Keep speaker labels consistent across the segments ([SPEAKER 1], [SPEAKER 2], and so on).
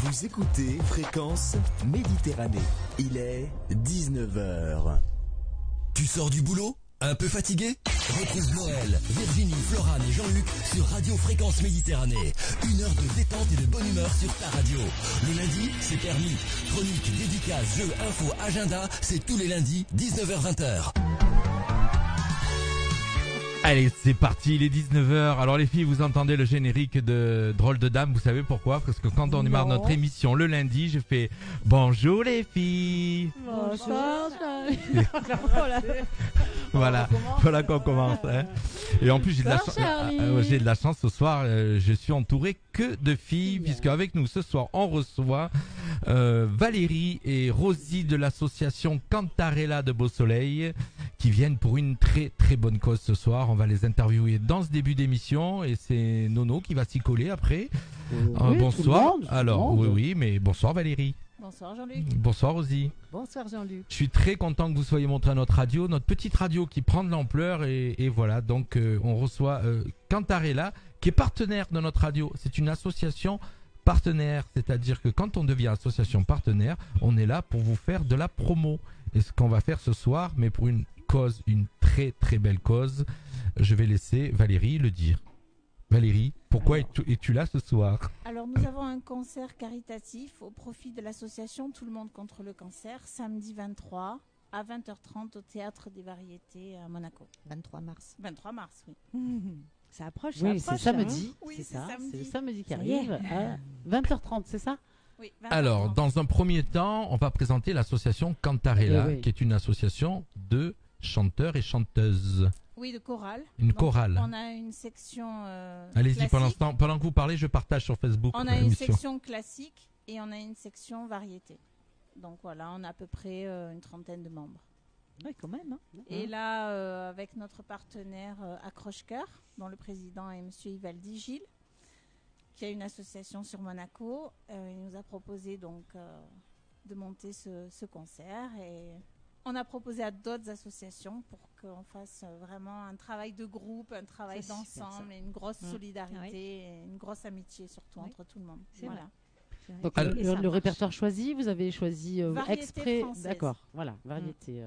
[SPEAKER 1] Vous écoutez Fréquence Méditerranée. Il est 19h.
[SPEAKER 2] Tu sors du boulot ? Un peu fatigué ? Retrouve Noël, Virginie, Florane et Jean-Luc sur Radio Fréquence Méditerranée. 1 heure de détente et de bonne humeur sur ta radio. Le lundi, c'est permis. Chronique, dédicaces, jeux, infos, agenda, c'est tous les lundis, 19h-20h.
[SPEAKER 3] Allez, c'est parti, il est 19h. Alors les filles, vous entendez le générique de Drôle de Dame, vous savez pourquoi ? Parce que quand on démarre notre émission le lundi, je fais « Bonjour les filles !»
[SPEAKER 4] Bonsoir.
[SPEAKER 3] Voilà qu'on commence. Hein. Et en plus, j'ai de la chance ce soir, je suis entouré que de filles, puisque avec nous ce soir, on reçoit Valérie et Rosie de l'association Cantarella de Beau Soleil, qui viennent pour une très très bonne cause ce soir. On va les interviewer dans ce début d'émission et c'est Nono qui va s'y coller après. Bonsoir. Oui, mais bonsoir Valérie.
[SPEAKER 4] Bonsoir Jean-Luc.
[SPEAKER 3] Bonsoir Rosie.
[SPEAKER 4] Bonsoir Jean-Luc.
[SPEAKER 3] Je suis très content que vous soyez montrés à notre radio, notre petite radio qui prend de l'ampleur et voilà. Donc on reçoit Cantarella qui est partenaire de notre radio. C'est une association partenaire, c'est-à-dire que quand on devient association partenaire, on est là pour vous faire de la promo. Et ce qu'on va faire ce soir, mais pour une cause, une très très belle cause, je vais laisser Valérie le dire. Valérie, pourquoi es-tu là ce soir ?
[SPEAKER 4] Alors nous avons un concert caritatif au profit de l'association Tout le monde contre le cancer, samedi 23 à 20h30 au Théâtre des Variétés à Monaco.
[SPEAKER 5] 23 mars.
[SPEAKER 4] 23 mars, oui.
[SPEAKER 5] Ça approche,
[SPEAKER 6] oui, c'est samedi.
[SPEAKER 4] Oui,
[SPEAKER 6] c'est ça,
[SPEAKER 4] samedi.
[SPEAKER 6] c'est le samedi qui arrive à 20h30, c'est ça ?
[SPEAKER 4] Oui, 20h30.
[SPEAKER 3] Alors, dans un premier temps, on va présenter l'association Cantarella, qui est une association de chanteurs et chanteuses.
[SPEAKER 4] Oui, de chorale.
[SPEAKER 3] Une chorale.
[SPEAKER 4] On a une section
[SPEAKER 3] Allez-y,
[SPEAKER 4] classique.
[SPEAKER 3] pendant que vous parlez, je partage sur Facebook.
[SPEAKER 4] On a une section classique et on a une section variété. Donc voilà, on a à peu près une trentaine de membres.
[SPEAKER 5] Oui, quand même. Hein.
[SPEAKER 4] Et là, avec notre partenaire Accroche-Cœur, dont le président est M. Ivaldi Gilles, qui a une association sur Monaco, il nous a proposé donc de monter ce concert. Et on a proposé à d'autres associations pour qu'on fasse vraiment un travail de groupe, un travail d'ensemble, et une grosse solidarité, et une grosse amitié surtout entre tout le monde.
[SPEAKER 5] Voilà.
[SPEAKER 6] Donc le répertoire choisi, vous avez choisi exprès,
[SPEAKER 4] française.
[SPEAKER 6] D'accord, voilà, variété,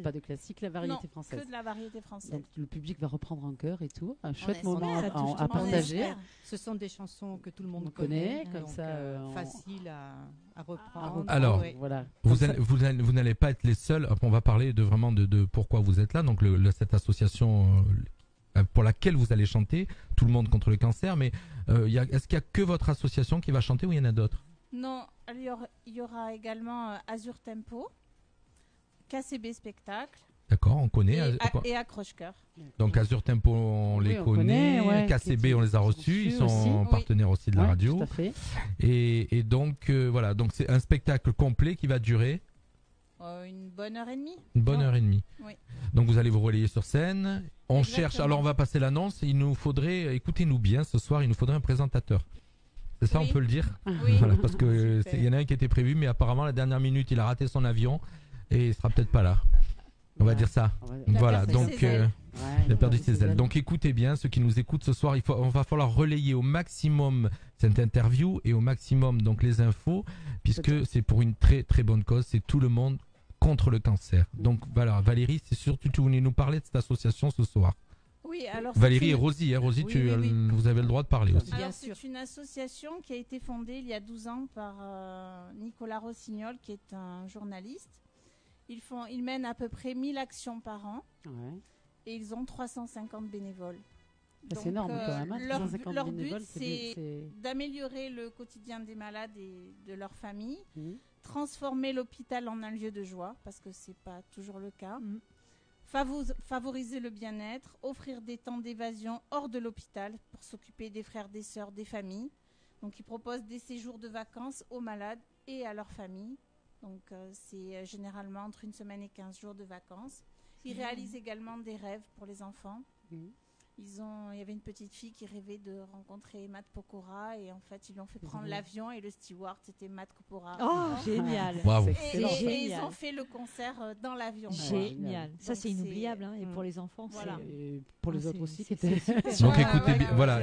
[SPEAKER 6] pas de classique, la variété française.
[SPEAKER 4] Que de la variété française.
[SPEAKER 6] Donc le public va reprendre en chœur et tout, un chouette moment
[SPEAKER 5] à
[SPEAKER 6] partager.
[SPEAKER 5] Ce sont des chansons que tout le monde
[SPEAKER 6] connaît,
[SPEAKER 5] donc,
[SPEAKER 6] comme ça,
[SPEAKER 5] facile à reprendre.
[SPEAKER 3] Alors,
[SPEAKER 6] voilà.
[SPEAKER 3] Vous n'allez pas être les seuls. On va parler de pourquoi vous êtes là. Donc cette association pour laquelle vous allez chanter, Tout le monde contre le cancer, mais est-ce qu'il n'y a que votre association qui va chanter ou il y en a d'autres ?
[SPEAKER 4] Non, il y aura également Azur Tempo, KCB Spectacle.
[SPEAKER 3] D'accord, on connaît.
[SPEAKER 4] Et Accroche-Cœur.
[SPEAKER 3] Donc Azur Tempo, on les connaît. KCB, on les a reçus. Ils sont partenaires aussi de la radio.
[SPEAKER 6] Tout à fait.
[SPEAKER 3] Et donc, voilà, donc c'est un spectacle complet qui va durer
[SPEAKER 4] une bonne heure et demie.
[SPEAKER 3] Une bonne heure et demie.
[SPEAKER 4] Oui.
[SPEAKER 3] Donc vous allez vous relayer sur scène. On
[SPEAKER 4] Exactement.
[SPEAKER 3] cherche, alors on va passer l'annonce. Il nous faudrait, écoutez-nous bien, ce soir, il nous faudrait un présentateur. C'est ça, on peut le dire ?
[SPEAKER 4] Oui.
[SPEAKER 3] Voilà, parce que il y en a un qui était prévu, mais apparemment, la dernière minute, il a raté son avion et il sera peut-être pas là. On va dire ça. Voilà, donc il a perdu ses ailes. Donc écoutez bien, ceux qui nous écoutent ce soir, on va falloir relayer au maximum cette interview et au maximum donc les infos, puisque c'est pour une très très bonne cause, c'est tout le monde contre le cancer. Donc voilà, Valérie, c'est surtout tu voulais nous parler de cette association ce soir.
[SPEAKER 4] Oui, alors
[SPEAKER 3] Valérie et Rosie, Rosie, vous avez le droit de parler aussi.
[SPEAKER 4] Alors c'est une association qui a été fondée il y a 12 ans par Nicolas Rossignol, qui est un journaliste. Ils mènent à peu près 1000 actions par an et ils ont 350 bénévoles.
[SPEAKER 6] C'est énorme quand même.
[SPEAKER 4] Leur but, c'est d'améliorer le quotidien des malades et de leurs familles, transformer l'hôpital en un lieu de joie, parce que ce n'est pas toujours le cas, favoriser le bien-être, offrir des temps d'évasion hors de l'hôpital pour s'occuper des frères, des sœurs, des familles. Donc ils proposent des séjours de vacances aux malades et à leurs familles. Donc c'est généralement entre 1 semaine et 15 jours de vacances. Ils réalisent également des rêves pour les enfants. Il y avait une petite fille qui rêvait de rencontrer Matt Pokora et en fait ils lui ont fait prendre l'avion et le steward c'était Matt Pokora.
[SPEAKER 5] Oh, génial.
[SPEAKER 3] Bravo.
[SPEAKER 4] Et ils ont fait le concert dans l'avion.
[SPEAKER 5] Génial. Ça c'est
[SPEAKER 4] Donc,
[SPEAKER 5] inoubliable et pour les enfants.
[SPEAKER 4] Voilà.
[SPEAKER 6] Et pour les autres aussi.
[SPEAKER 3] Donc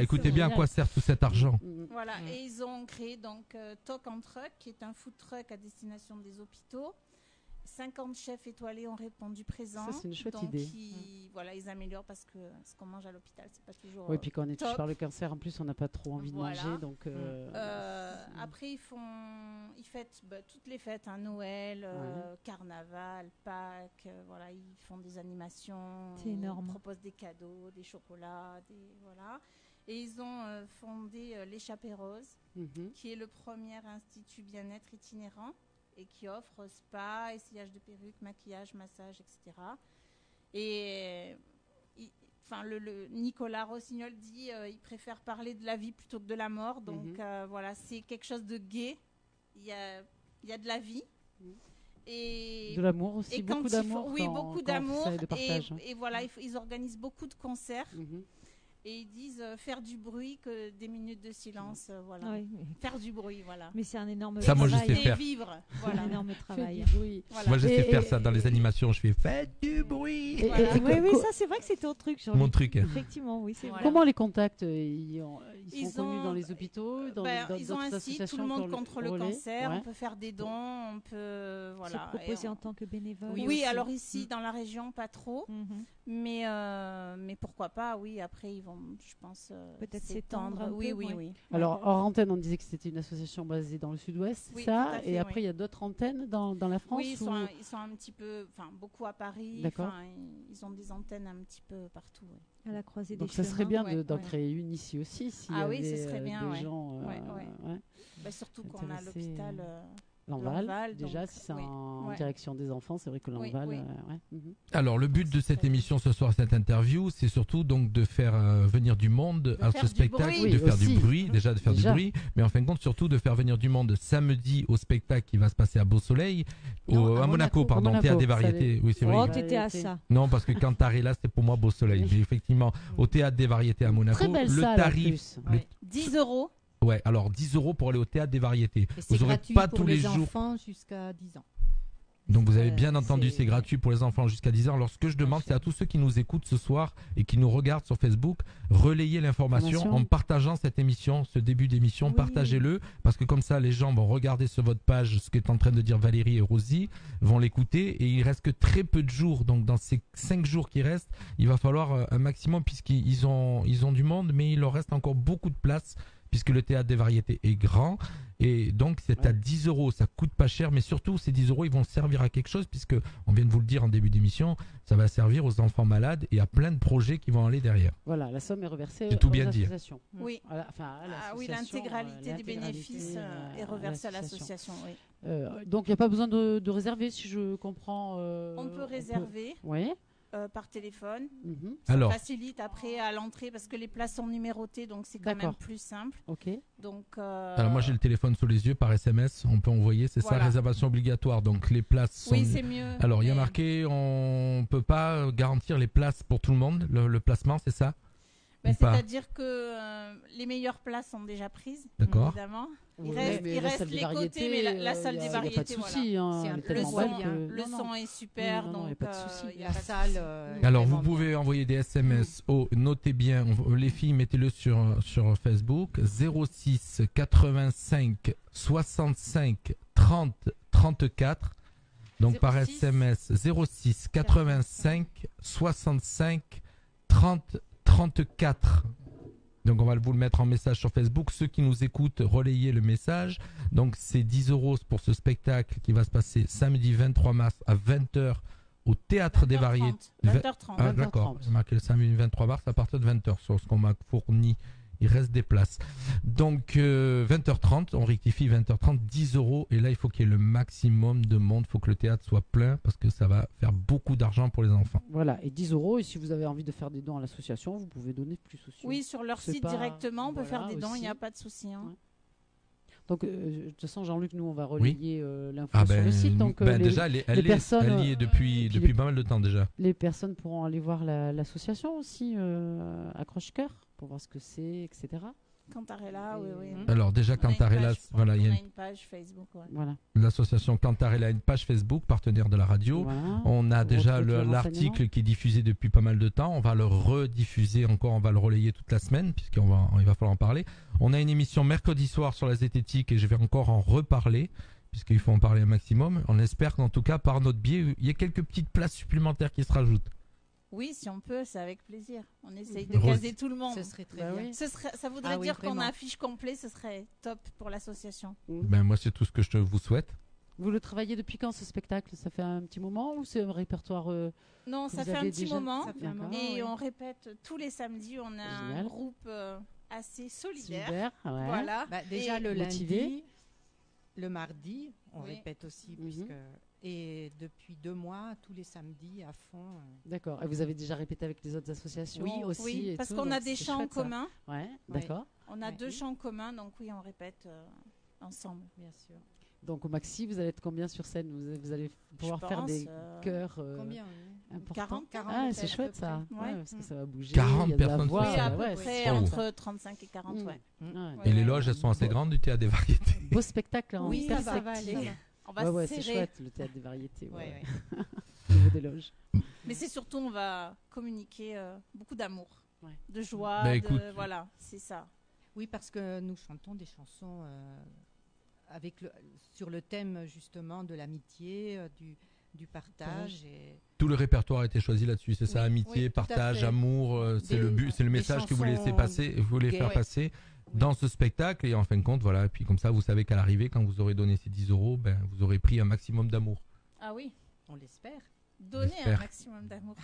[SPEAKER 3] écoutez bien à quoi sert tout cet argent.
[SPEAKER 4] Voilà, et ils ont créé donc Talk and Truck, qui est un food truck à destination des hôpitaux. 50 chefs étoilés ont répondu présents.
[SPEAKER 6] Ça, c'est une chouette
[SPEAKER 4] donc
[SPEAKER 6] idée.
[SPEAKER 4] Ils améliorent parce que ce qu'on mange à l'hôpital, c'est pas toujours.
[SPEAKER 6] Oui, puis quand on est touché
[SPEAKER 4] top.
[SPEAKER 6] par le cancer, en plus, on n'a pas trop envie de manger. Donc,
[SPEAKER 4] après, ils fêtent toutes les fêtes, Noël, Carnaval, Pâques. Voilà, ils font des animations.
[SPEAKER 5] C'est énorme.
[SPEAKER 4] Ils proposent des cadeaux, des chocolats, voilà. Et ils ont fondé l'Échappée Rose, qui est le premier institut bien-être itinérant et qui offre spa, essayage de perruques, maquillage, massage, etc. Et le Nicolas Rossignol dit il préfère parler de la vie plutôt que de la mort. Donc voilà, c'est quelque chose de gai. Il y a de la vie. Et
[SPEAKER 6] de l'amour aussi, beaucoup d'amour.
[SPEAKER 4] Oui, beaucoup d'amour.
[SPEAKER 6] Et
[SPEAKER 4] voilà, ils organisent beaucoup de concerts. Et ils disent faire du bruit que des minutes de silence, voilà. Oui. Faire du bruit, voilà.
[SPEAKER 5] Mais c'est un énorme
[SPEAKER 3] travail.
[SPEAKER 5] Moi,
[SPEAKER 3] je sais faire.
[SPEAKER 4] Vivre, voilà.
[SPEAKER 5] Un énorme travail.
[SPEAKER 4] Voilà.
[SPEAKER 3] Moi, je sais faire ça dans les animations. Je fais faites du bruit.
[SPEAKER 5] Oui, ça c'est vrai que c'est ton truc.
[SPEAKER 3] Mon truc.
[SPEAKER 5] Effectivement, oui, c'est vrai.
[SPEAKER 6] Comment les contacts ils sont connus dans les hôpitaux,
[SPEAKER 4] ils ont un site, tout le monde contre le cancer. On peut faire des dons, on peut
[SPEAKER 5] se proposer en tant que bénévole.
[SPEAKER 4] Oui, alors ici dans la région pas trop, mais pourquoi pas. Oui, après ils vont, je pense,
[SPEAKER 5] peut-être s'étendre.
[SPEAKER 6] Oui. Alors hors antenne, on disait que c'était une association basée dans le Sud-Ouest, ça. Et après, il y a d'autres antennes dans la France.
[SPEAKER 4] Oui, ils sont un petit peu, beaucoup à Paris.
[SPEAKER 6] D'accord.
[SPEAKER 4] Ils ont des antennes un petit peu partout.
[SPEAKER 5] À la croisée des
[SPEAKER 6] Donc
[SPEAKER 5] chemins.
[SPEAKER 6] ça serait bien d'en créer une ici aussi.
[SPEAKER 4] Ce serait bien.
[SPEAKER 6] Des gens.
[SPEAKER 4] Surtout qu'on a l'hôpital.
[SPEAKER 6] L'Enval, déjà, si c'est en direction des enfants, c'est vrai que l'Enval.
[SPEAKER 3] Alors, le but de cette émission ce soir, cette interview, c'est surtout donc de faire venir du monde à ce spectacle, de faire du bruit, déjà de faire du bruit, mais en fin de compte, surtout de faire venir du monde samedi au spectacle qui va se passer à Beau-Soleil, à Monaco, pardon, Théâtre des Variétés. Oui, c'est vrai.
[SPEAKER 5] Oh, t'étais à ça.
[SPEAKER 3] Non, parce que quand t'arrives là, c'était pour moi Beau-Soleil. Mais effectivement, au Théâtre des Variétés à Monaco,
[SPEAKER 6] le tarif,
[SPEAKER 4] 10 €.
[SPEAKER 3] Ouais, alors 10 € pour aller au Théâtre des Variétés.
[SPEAKER 7] Et c'est gratuit pas pour tous les enfants jusqu'à 10 ans.
[SPEAKER 3] Donc vous avez bien entendu, c'est gratuit pour les enfants jusqu'à 10 ans. Alors ce que je demande, c'est à tous ceux qui nous écoutent ce soir et qui nous regardent sur Facebook, relayez l'information en partageant cette émission, ce début d'émission, partagez-le, parce que comme ça les gens vont regarder sur votre page ce qu'est en train de dire Valérie et Rosie, vont l'écouter, et il reste que très peu de jours, donc dans ces 5 jours qui restent, il va falloir un maximum, puisqu'ils ont du monde, mais il leur reste encore beaucoup de place, puisque le Théâtre des Variétés est grand, et donc c'est à 10 €, ça coûte pas cher, mais surtout ces 10 € ils vont servir à quelque chose, puisque on vient de vous le dire en début d'émission, ça va servir aux enfants malades et à plein de projets qui vont aller derrière.
[SPEAKER 6] Voilà, la somme est reversée
[SPEAKER 3] tout
[SPEAKER 6] aux
[SPEAKER 3] bien
[SPEAKER 6] associations.
[SPEAKER 4] Oui, l'intégralité des bénéfices est reversée à l'association.
[SPEAKER 6] Donc il n'y a pas besoin de réserver, si je comprends.
[SPEAKER 4] On peut réserver.
[SPEAKER 6] Oui.
[SPEAKER 4] Par téléphone.
[SPEAKER 3] Ça
[SPEAKER 4] facilite après à l'entrée parce que les places sont numérotées, donc c'est quand même plus simple. Donc,
[SPEAKER 3] alors moi j'ai le téléphone sous les yeux, par SMS on peut envoyer, c'est ça, réservation obligatoire, donc les places sont...
[SPEAKER 4] Oui, c'est mieux.
[SPEAKER 3] Alors il y a marqué, on peut pas garantir les places pour tout le monde, le placement, c'est ça?
[SPEAKER 4] C'est-à-dire que les meilleures places sont déjà prises, évidemment. Il reste les côtés, mais la salle des variétés,
[SPEAKER 6] il n'y a pas de souci.
[SPEAKER 4] Le son est super, donc il n'y a pas de souci.
[SPEAKER 7] La salle.
[SPEAKER 3] Alors vous pouvez envoyer des SMS notez bien, les filles, mettez-le sur Facebook, 06 85 65 30 34. Donc 06, par SMS 06 85 65 30 34. Donc on va vous le mettre en message sur Facebook. Ceux qui nous écoutent, relayez le message. Donc c'est 10 € pour ce spectacle qui va se passer samedi 23 mars à 20h au Théâtre des Variétés.
[SPEAKER 4] 20h30.
[SPEAKER 3] Ah, d'accord, c'est marqué le samedi 23 mars à partir de 20h sur ce qu'on m'a fourni. Il reste des places. Donc 20h30, on rectifie 20h30, 10 €. Et là, il faut qu'il y ait le maximum de monde. Il faut que le théâtre soit plein parce que ça va faire beaucoup d'argent pour les enfants.
[SPEAKER 6] Voilà, et 10 €. Et si vous avez envie de faire des dons à l'association, vous pouvez donner plus aussi.
[SPEAKER 4] Oui, sur leur site directement, on peut faire des dons, il n'y a pas de souci.
[SPEAKER 6] Donc, de toute façon, Jean-Luc, nous, on va relayer l'info sur le site. Donc,
[SPEAKER 3] déjà, elle y est depuis pas mal de temps déjà.
[SPEAKER 6] Les personnes pourront aller voir l'association aussi, Accroche-Cœur, pour voir ce que c'est, etc.
[SPEAKER 4] Cantarella, oui.
[SPEAKER 3] Alors déjà, Cantarella,
[SPEAKER 4] voilà, il y a une page Facebook. Ouais.
[SPEAKER 6] Voilà.
[SPEAKER 3] L'association Cantarella a une page Facebook, partenaire de la radio.
[SPEAKER 6] Voilà.
[SPEAKER 3] On a déjà l'article qui est diffusé depuis pas mal de temps. On va le rediffuser encore, on va le relayer toute la semaine, il va falloir en parler. On a une émission mercredi soir sur la zététique et je vais encore en reparler, puisqu'il faut en parler un maximum. On espère qu'en tout cas, par notre biais, il y a quelques petites places supplémentaires qui se rajoutent.
[SPEAKER 4] Oui, si on peut, c'est avec plaisir. On essaye de caser tout le monde.
[SPEAKER 7] Ce serait très bien.
[SPEAKER 4] Ça voudrait dire qu'on a un fiche complet, ce serait top pour l'association.
[SPEAKER 3] Moi, c'est tout ce que je vous souhaite.
[SPEAKER 6] Vous le travaillez depuis quand, ce spectacle? Ça fait un petit moment ou c'est un répertoire
[SPEAKER 4] Non, ça fait un petit moment. Et on répète tous les samedis. On a un groupe assez solidaire.
[SPEAKER 6] Voilà.
[SPEAKER 7] Déjà le lundi, le mardi, on répète aussi. Et depuis 2 mois, tous les samedis à fond.
[SPEAKER 6] D'accord. Et vous avez déjà répété avec les autres associations?
[SPEAKER 4] Oui, aussi. Oui, parce qu'on a des chants en commun.
[SPEAKER 6] Ouais, d'accord.
[SPEAKER 4] On a 2 chants communs, donc oui, on répète ensemble.
[SPEAKER 7] Bien sûr.
[SPEAKER 6] Donc au maxi, vous allez être combien sur scène? Vous allez pouvoir faire des chœurs
[SPEAKER 7] combien
[SPEAKER 6] 40.
[SPEAKER 4] Ah,
[SPEAKER 6] c'est chouette ça. Ouais, parce que ça va bouger.
[SPEAKER 3] 40 personnes.
[SPEAKER 4] Oui, à peu près entre 35 et 40,
[SPEAKER 3] Et les loges, elles sont assez grandes du Théâtre des Variétés.
[SPEAKER 6] Beau spectacle en
[SPEAKER 4] perspective. On va
[SPEAKER 6] c'est chouette, le Théâtre des Variétés.
[SPEAKER 4] Au
[SPEAKER 6] niveau des loges.
[SPEAKER 4] Mais c'est surtout, on va communiquer beaucoup d'amour, de joie, voilà, c'est ça.
[SPEAKER 7] Oui, parce que nous chantons des chansons sur le thème justement de l'amitié, du partage. Et...
[SPEAKER 3] Tout le répertoire a été choisi là-dessus, c'est ça, amitié, partage, amour, c'est le message que vous laissez passer, vous voulez faire passer dans ce spectacle. Et en fin de compte, voilà, et puis comme ça, vous savez qu'à l'arrivée, quand vous aurez donné ces 10 €, vous aurez pris un maximum d'amour.
[SPEAKER 4] Ah oui,
[SPEAKER 7] on l'espère.
[SPEAKER 4] Donner un maximum d'amour.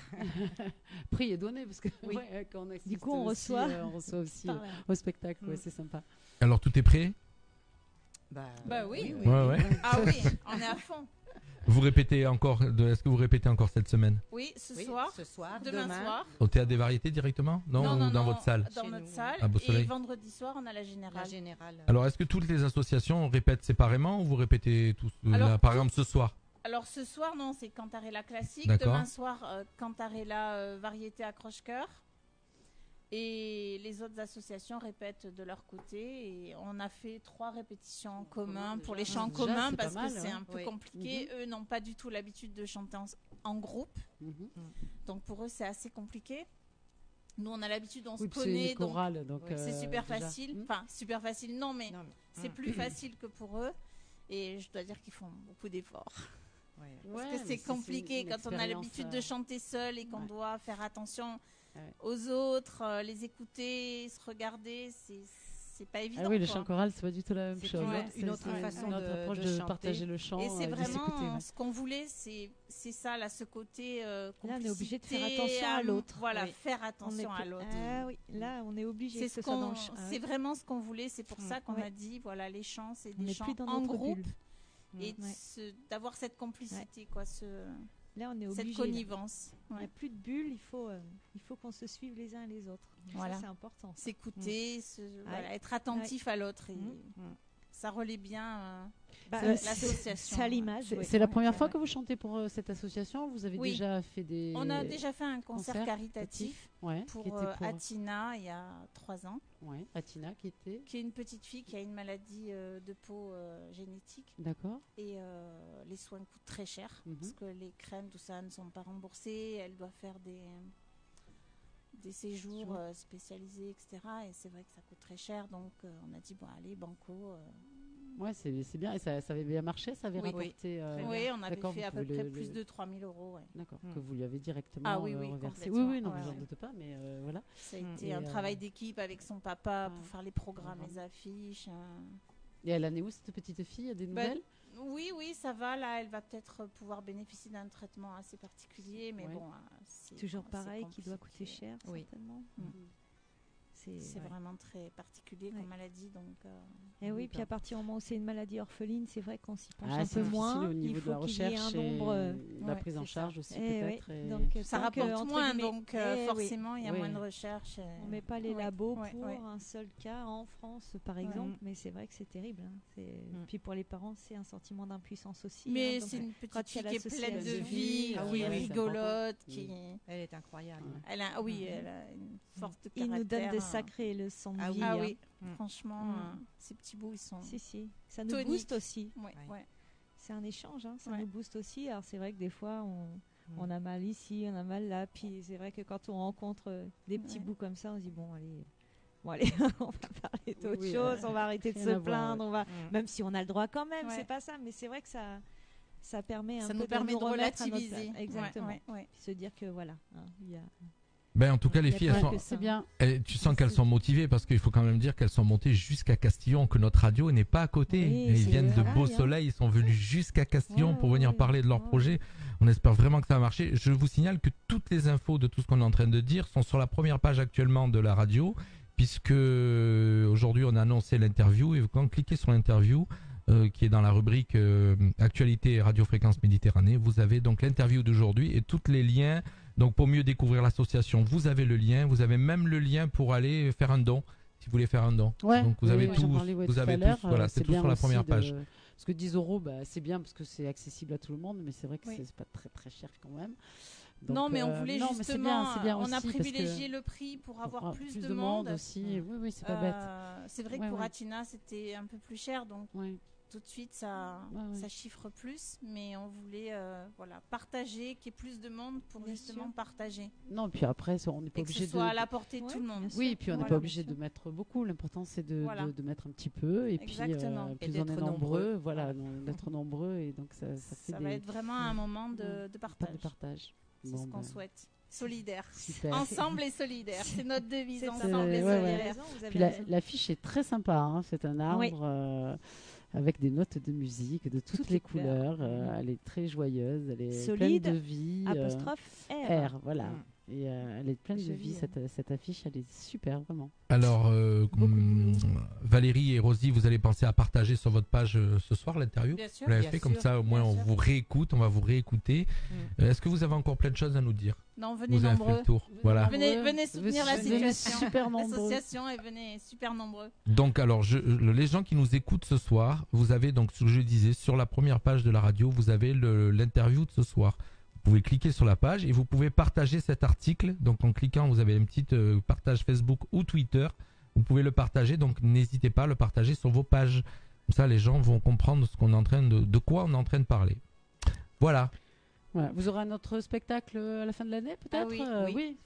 [SPEAKER 6] Pris et donner, parce que quand on assiste, du coup, on reçoit aussi au spectacle, c'est sympa.
[SPEAKER 3] Alors, tout est prêt?
[SPEAKER 4] Bah oui.
[SPEAKER 3] Ouais.
[SPEAKER 4] Ah oui, on est à fond.
[SPEAKER 3] Vous répétez encore, est-ce que vous répétez encore cette semaine?
[SPEAKER 4] Oui, ce soir, demain soir.
[SPEAKER 3] Au Théâtre des Variétés directement? Non, ou dans votre salle?
[SPEAKER 4] Dans notre salle.
[SPEAKER 3] À Beau Soleil.
[SPEAKER 4] Et vendredi soir, on a la Générale.
[SPEAKER 3] Alors, est-ce que toutes les associations répètent séparément ou vous répétez tous par exemple ce soir?
[SPEAKER 4] Alors ce soir, non, c'est Cantarella classique.
[SPEAKER 3] D'accord.
[SPEAKER 4] Demain soir, Cantarella variété accroche-cœur. Et les autres associations répètent de leur côté. Et on a fait 3 répétitions en commun pour les chants communs parce que c'est un peu compliqué. Eux n'ont pas du tout l'habitude de chanter en groupe. Donc pour eux, c'est assez compliqué. Nous, on a l'habitude, on se connaît. Donc c'est super facile. Enfin, super facile, non, mais c'est plus facile que pour eux. Et je dois dire qu'ils font beaucoup d'efforts. Parce que c'est compliqué quand on a l'habitude de chanter seul et qu'on doit faire attention aux autres, les écouter, se regarder, c'est pas évident.
[SPEAKER 6] Ah oui, le chant choral, c'est pas du tout la même chose.
[SPEAKER 7] C'est une autre façon
[SPEAKER 6] de partager le chant.
[SPEAKER 4] Et c'est vraiment ce qu'on voulait, c'est ça, là, ce côté
[SPEAKER 5] là, on est obligé de faire attention à l'autre.
[SPEAKER 4] Voilà, faire attention à l'autre.
[SPEAKER 5] Ah oui, là, on est obligé.
[SPEAKER 4] C'est vraiment ce qu'on voulait. C'est pour ça qu'on a dit, voilà, les chants, c'est des chants en groupe. Et d'avoir cette complicité, quoi,
[SPEAKER 5] là, on est obligé,
[SPEAKER 4] cette connivence.
[SPEAKER 5] Il n'y a plus de bulles, il faut qu'on se suive les uns les autres. Voilà. Ça, c'est important.
[SPEAKER 4] S'écouter, être attentif à l'autre. Et ça relaie bien l'association.
[SPEAKER 5] C'est à l'image.
[SPEAKER 6] C'est la première fois que vous chantez pour cette association? Vous avez déjà fait
[SPEAKER 4] On a déjà fait un concert caritatif pour Atina il y a 3 ans.
[SPEAKER 6] Atina qui est
[SPEAKER 4] une petite fille qui a une maladie de peau génétique.
[SPEAKER 6] D'accord.
[SPEAKER 4] Et les soins coûtent très cher parce que les crèmes, tout ça, ne sont pas remboursées. Elle doit faire des séjours spécialisés, etc. Et c'est vrai que ça coûte très cher. Donc on a dit, bon, allez, banco.
[SPEAKER 6] Ouais, c'est bien. Et ça avait bien marché, ça avait rapporté.
[SPEAKER 4] Oui, on avait fait à peu près plus de 3 000 €.
[SPEAKER 6] D'accord, que vous lui avez directement reversé. Oui, non, j'en doute pas, mais voilà.
[SPEAKER 4] Ça a été un travail d'équipe avec son papa pour faire les programmes, les affiches.
[SPEAKER 6] Et elle en est où, cette petite fille? Il y a des nouvelles?
[SPEAKER 4] Oui, ça va. Là, elle va peut-être pouvoir bénéficier d'un traitement assez particulier, mais bon,
[SPEAKER 5] c'est toujours pareil, qui doit coûter cher, certainement.
[SPEAKER 4] C'est vraiment très particulier comme maladie. Donc,
[SPEAKER 5] et oui, puis à partir du moment où c'est une maladie orpheline, c'est vrai qu'on s'y penche
[SPEAKER 6] un
[SPEAKER 5] peu moins.
[SPEAKER 6] Au niveau de la recherche et la prise en charge aussi peut-être.
[SPEAKER 5] Donc
[SPEAKER 4] ça rapporte moins, donc forcément il y a moins de recherche.
[SPEAKER 5] On ne met pas les labos pour un seul cas en France, par exemple, mais c'est vrai que c'est terrible. Puis pour les parents, c'est un sentiment d'impuissance aussi.
[SPEAKER 4] Mais c'est une petite fille qui est pleine de vie, qui est rigolote,
[SPEAKER 7] elle est incroyable.
[SPEAKER 4] Elle a une force de caractère.
[SPEAKER 5] Il nous donne des sacrées leçons de vie.
[SPEAKER 4] Ah oui, franchement, ces petits bouts, ils sont
[SPEAKER 5] Si, ça nous booste aussi.
[SPEAKER 4] Ouais.
[SPEAKER 5] C'est un échange, ça nous booste aussi. Alors c'est vrai que des fois, on a mal ici, on a mal là. Puis c'est vrai que quand on rencontre des petits bouts comme ça, on se dit bon, allez, on va parler d'autre chose, on va arrêter de se plaindre, on va, même si on a le droit quand même, c'est pas ça, mais c'est vrai que ça permet un peu
[SPEAKER 4] nous permet de relativiser.
[SPEAKER 5] Exactement. Puis se dire que voilà, il y a...
[SPEAKER 3] En tout cas, les filles, tu sens qu'elles sont motivées parce qu'il faut quand même dire qu'elles sont montées jusqu'à Castillon, que notre radio n'est pas à côté. Ils viennent de Beau-Soleil, ils sont venus jusqu'à Castillon pour venir parler de leur projet. On espère vraiment que ça va marcher. Je vous signale que toutes les infos de tout ce qu'on est en train de dire sont sur la première page actuellement de la radio, puisque aujourd'hui on a annoncé l'interview et quand vous cliquez sur l'interview, qui est dans la rubrique Actualité Radio Fréquence Méditerranée, vous avez donc l'interview d'aujourd'hui et tous les liens. Donc pour mieux découvrir l'association, vous avez le lien, vous avez même le lien pour aller faire un don, si vous voulez faire un don. Donc vous avez tout, voilà, c'est tout sur la première page.
[SPEAKER 6] Parce que 10 €, c'est bien parce que c'est accessible à tout le monde, mais c'est vrai que c'est pas très très cher quand même. Donc,
[SPEAKER 4] non, mais on voulait justement, on a privilégié le prix pour avoir plus de monde
[SPEAKER 6] aussi. Oui, c'est pas bête.
[SPEAKER 4] C'est vrai que pour Atina, c'était un peu plus cher, donc tout de suite ça chiffre plus, mais on voulait partager, qu'il y ait plus de monde pour justement partager.
[SPEAKER 6] Non, puis après, on n'est pas obligé de.
[SPEAKER 4] Que ce soit à la portée de tout le monde.
[SPEAKER 6] Oui, et puis on n'est pas obligé de mettre beaucoup. L'important c'est de mettre un petit peu, et puis plus on est nombreux, d'être nombreux, et donc ça fait.
[SPEAKER 4] Ça va être vraiment un moment de partage. C'est ce qu'on souhaite. Solidaire.
[SPEAKER 6] Super.
[SPEAKER 4] Ensemble et solidaire. C'est notre devise. Ensemble et solidaire.
[SPEAKER 6] Puis l'affiche est très sympa. C'est un arbre avec des notes de musique de toutes les couleurs. Elle est très joyeuse. Elle est
[SPEAKER 5] solide,
[SPEAKER 6] pleine de vie.
[SPEAKER 5] Apostrophe
[SPEAKER 6] R. Voilà. Et elle est pleine de vie, cette affiche. Elle est super, vraiment.
[SPEAKER 3] Alors, Valérie et Rosie, vous allez penser à partager sur votre page ce soir l'interview.
[SPEAKER 4] Bien sûr.
[SPEAKER 3] Vous l'avez fait comme ça, au moins on vous réécoute, on va vous réécouter. Est-ce que vous avez encore plein de choses à nous dire?
[SPEAKER 4] Non, venez nombreux.
[SPEAKER 3] Voilà.
[SPEAKER 4] Venez soutenir la situation.
[SPEAKER 6] Super nombreux.
[SPEAKER 4] L'association, et venez super nombreux.
[SPEAKER 3] Donc, alors, les gens qui nous écoutent ce soir, vous avez donc, ce que je disais, sur la première page de la radio, vous avez l'interview de ce soir. Vous pouvez cliquer sur la page et vous pouvez partager cet article. Donc en cliquant, vous avez une petite partage Facebook ou Twitter. Vous pouvez le partager, donc n'hésitez pas à le partager sur vos pages. Comme ça, les gens vont comprendre ce qu'on est en train de quoi on est en train de parler. Voilà.
[SPEAKER 6] Vous aurez un autre spectacle à la fin de l'année, peut-être?
[SPEAKER 4] Oui.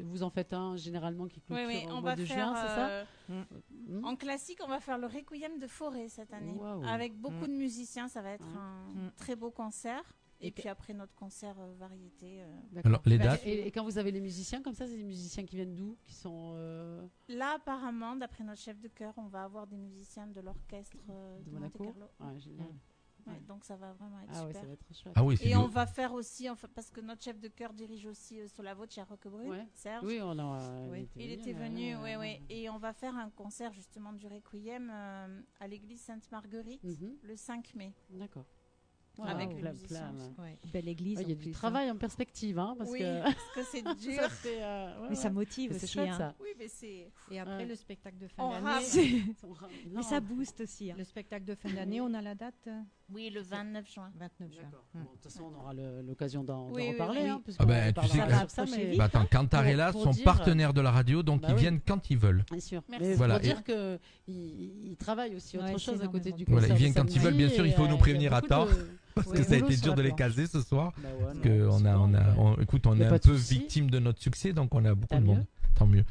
[SPEAKER 6] Vous en faites un généralement qui clôture au
[SPEAKER 4] on
[SPEAKER 6] mois
[SPEAKER 4] va
[SPEAKER 6] de juin, c'est ça?
[SPEAKER 4] En classique, on va faire le Requiem de Forêt cette année. Avec beaucoup de musiciens, ça va être un très beau concert. Et puis après notre concert variété.
[SPEAKER 3] Alors les dates.
[SPEAKER 6] Et quand vous avez les musiciens comme ça, c'est des musiciens qui viennent d'où, qui sont
[SPEAKER 4] Là apparemment, d'après notre chef de chœur, on va avoir des musiciens de l'orchestre de Monaco.
[SPEAKER 6] Génial.
[SPEAKER 4] Donc ça va vraiment être
[SPEAKER 6] super.
[SPEAKER 4] Oui,
[SPEAKER 6] ça va être chouette.
[SPEAKER 3] Oui,
[SPEAKER 4] et on va faire aussi, parce que notre chef de chœur dirige aussi sur la voûte chez Roquebrune, Serge.
[SPEAKER 6] Oui,
[SPEAKER 4] il était venu, et on va faire un concert justement du Requiem à l'église Sainte-Marguerite le 5 mai.
[SPEAKER 6] D'accord.
[SPEAKER 4] Avec les musiciens.
[SPEAKER 5] Belle église.
[SPEAKER 6] Il y a du travail en perspective, parce
[SPEAKER 4] que c'est dur.
[SPEAKER 5] Mais ça motive aussi.
[SPEAKER 6] C'est chouette, ça.
[SPEAKER 4] Oui, mais c'est.
[SPEAKER 7] Et après le spectacle de fin d'année.
[SPEAKER 5] Mais ça booste aussi.
[SPEAKER 7] Le spectacle de fin d'année, on a la date?
[SPEAKER 4] Oui, le 29 juin.
[SPEAKER 7] 29 juin.
[SPEAKER 6] De toute façon, on aura l'occasion d'en reparler.
[SPEAKER 3] Tu sais, attends, Cantarella sont partenaires de la radio, donc ils viennent quand ils veulent.
[SPEAKER 6] Bien sûr.
[SPEAKER 4] Mais
[SPEAKER 6] pour dire qu'ils travaillent aussi autre chose à côté du concert.
[SPEAKER 3] Voilà, ils viennent quand ils veulent, bien sûr, il faut nous prévenir à temps. Parce que ça a été dur de les caser ce soir. Parce qu'on est un peu victime de notre succès, donc on a beaucoup de monde. Tant mieux.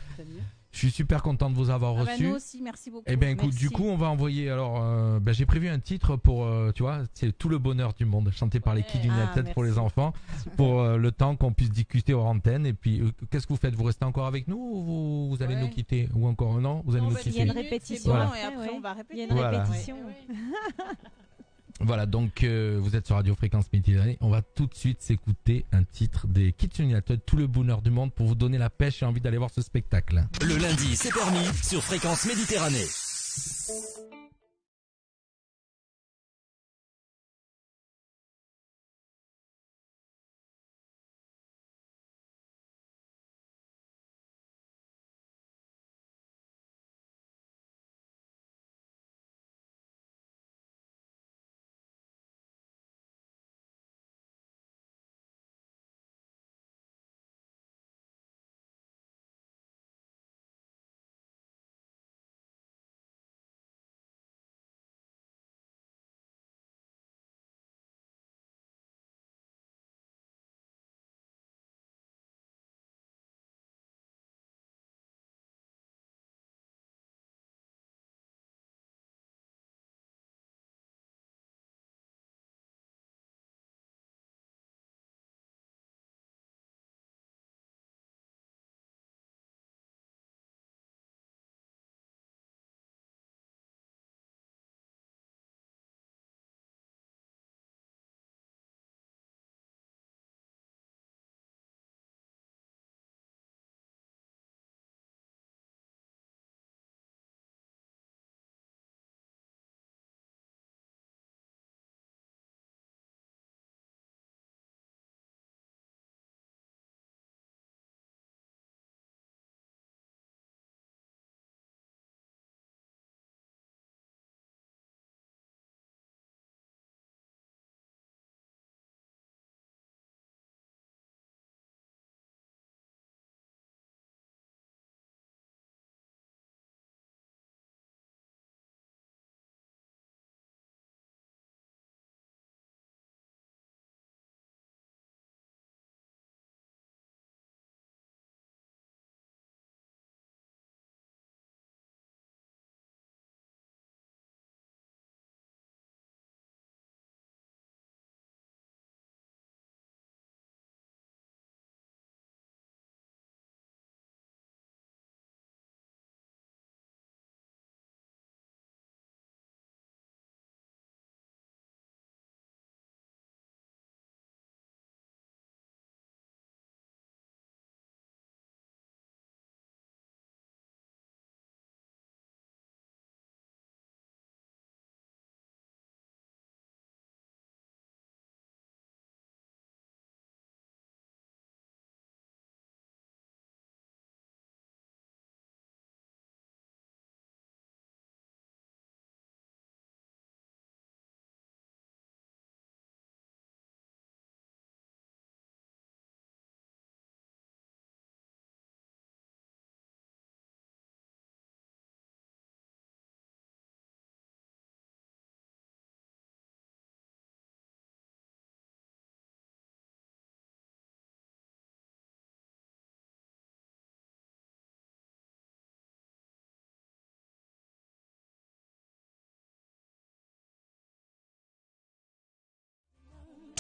[SPEAKER 3] Je suis super content de vous avoir reçu.
[SPEAKER 4] Nous aussi, merci beaucoup.
[SPEAKER 3] Et écoute, du coup, on va envoyer. Alors, j'ai prévu un titre pour, tu vois, c'est Tout le bonheur du monde, chanté par les Kids United pour les enfants, pour le temps qu'on puisse discuter hors antenne. Et puis, qu'est-ce que vous faites? Vous restez encore avec nous ou vous allez nous quitter? Ou encore non? Vous allez nous quitter?
[SPEAKER 5] Il y a une répétition.
[SPEAKER 4] Et après, on va répéter.
[SPEAKER 5] Il y a une répétition.
[SPEAKER 3] Voilà, donc vous êtes sur Radio Fréquence Méditerranée. On va tout de suite s'écouter un titre des Kitchen United, Tout le bonheur du monde, pour vous donner la pêche et envie d'aller voir ce spectacle.
[SPEAKER 2] Le lundi, c'est permis sur Fréquence Méditerranée.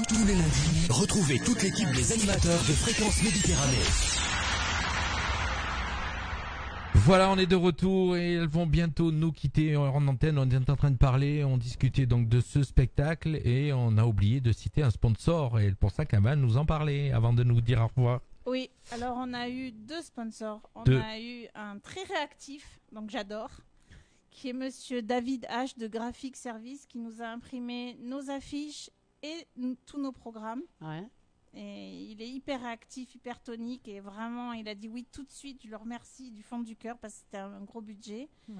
[SPEAKER 2] Tous les lundis, retrouvez toute l'équipe des animateurs de Fréquence Méditerranée.
[SPEAKER 3] Voilà, on est de retour et elles vont bientôt nous quitter en antenne. On est en train de parler, on discutait donc de ce spectacle et on a oublié de citer un sponsor. Et pour ça qu'elle va nous en parler avant de nous dire au revoir.
[SPEAKER 4] Oui, alors on a eu 2 sponsors. On a eu un très réactif, donc j'adore, qui est monsieur David H de Graphic Service, qui nous a imprimé nos affiches et tous nos programmes.
[SPEAKER 6] Ouais.
[SPEAKER 4] Et il est hyper réactif, hyper tonique et vraiment il a dit oui tout de suite. Je le remercie du fond du cœur parce que c'était un gros budget. Ouais.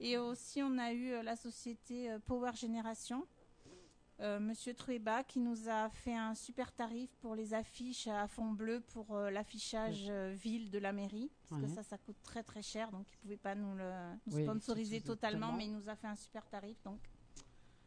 [SPEAKER 4] Et aussi on a eu la société Power Génération, monsieur Trueba, qui nous a fait un super tarif pour les affiches à fond bleu pour l'affichage ville de la mairie, parce que ça coûte très très cher, donc il ne pouvait pas nous sponsoriser totalement, mais il nous a fait un super tarif, donc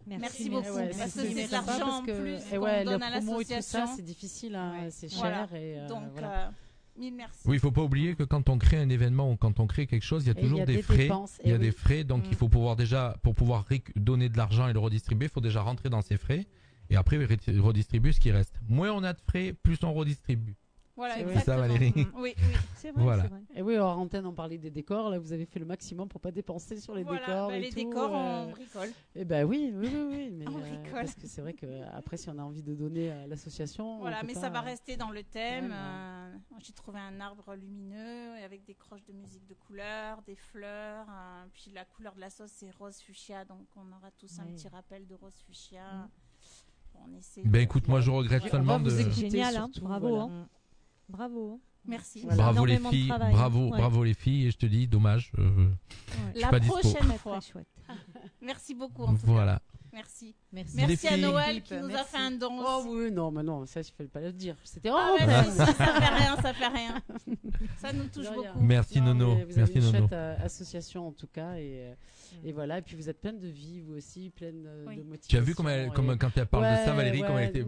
[SPEAKER 4] merci beaucoup, parce que c'est de l'argent en plus qu'on donne à l'association.
[SPEAKER 6] C'est difficile, hein, c'est cher. Et,
[SPEAKER 4] donc
[SPEAKER 6] voilà.
[SPEAKER 4] Mille merci.
[SPEAKER 3] Oui, il ne faut pas oublier que quand on crée un événement ou quand on crée quelque chose, il y a toujours des frais. Il y a des frais, donc il faut pouvoir déjà, pour pouvoir donner de l'argent et le redistribuer, il faut déjà rentrer dans ces frais et après redistribuer ce qui reste. Moins on a de frais, plus on redistribue.
[SPEAKER 4] Voilà,
[SPEAKER 3] c'est ça, Valérie.
[SPEAKER 4] Oui,
[SPEAKER 5] c'est vrai.
[SPEAKER 3] Voilà.
[SPEAKER 5] C'est vrai.
[SPEAKER 6] Et oui, hors antenne, on parlait des décors. Là, vous avez fait le maximum pour pas dépenser sur les décors.
[SPEAKER 4] Les décors, on bricole.
[SPEAKER 6] Eh ben oui. Mais,
[SPEAKER 4] On bricole.
[SPEAKER 6] parce que c'est vrai que après, si on a envie de donner à l'association,
[SPEAKER 4] Voilà, mais ça va rester dans le thème.
[SPEAKER 6] Ouais,
[SPEAKER 4] J'ai trouvé un arbre lumineux avec des croches de musique de couleurs, des fleurs. Puis la couleur de la sauce, c'est rose fuchsia, donc on aura tous un petit rappel de rose fuchsia. On essaie.
[SPEAKER 3] Écoute, moi je regrette seulement de.
[SPEAKER 5] C'est génial, hein.
[SPEAKER 6] Surtout,
[SPEAKER 5] Bravo.
[SPEAKER 6] voilà.
[SPEAKER 5] Hein. Bravo.
[SPEAKER 4] Merci.
[SPEAKER 6] Voilà.
[SPEAKER 3] Bravo les
[SPEAKER 5] Énormément de
[SPEAKER 3] filles,
[SPEAKER 5] travail.
[SPEAKER 3] bravo les filles, et je te dis, dommage. Je suis pas dispo.
[SPEAKER 4] Prochaine
[SPEAKER 5] Très,
[SPEAKER 4] fois.
[SPEAKER 5] très chouette.
[SPEAKER 4] Merci beaucoup. En tout
[SPEAKER 3] Voilà.
[SPEAKER 4] cas. Merci.
[SPEAKER 3] Les
[SPEAKER 4] Merci à
[SPEAKER 3] filles.
[SPEAKER 4] Noël qui nous a fait un don.
[SPEAKER 6] Oh oui, non, ça, je ne fais pas le dire. C'était
[SPEAKER 4] ça fait rien. Ça nous touche beaucoup.
[SPEAKER 3] Merci Nono.
[SPEAKER 6] Vous avez une chouette association en tout cas, et voilà. Et puis vous êtes pleine de vie, vous aussi, pleine de motivation.
[SPEAKER 3] Tu as vu quand elle parle de ça, Valérie, comme elle était.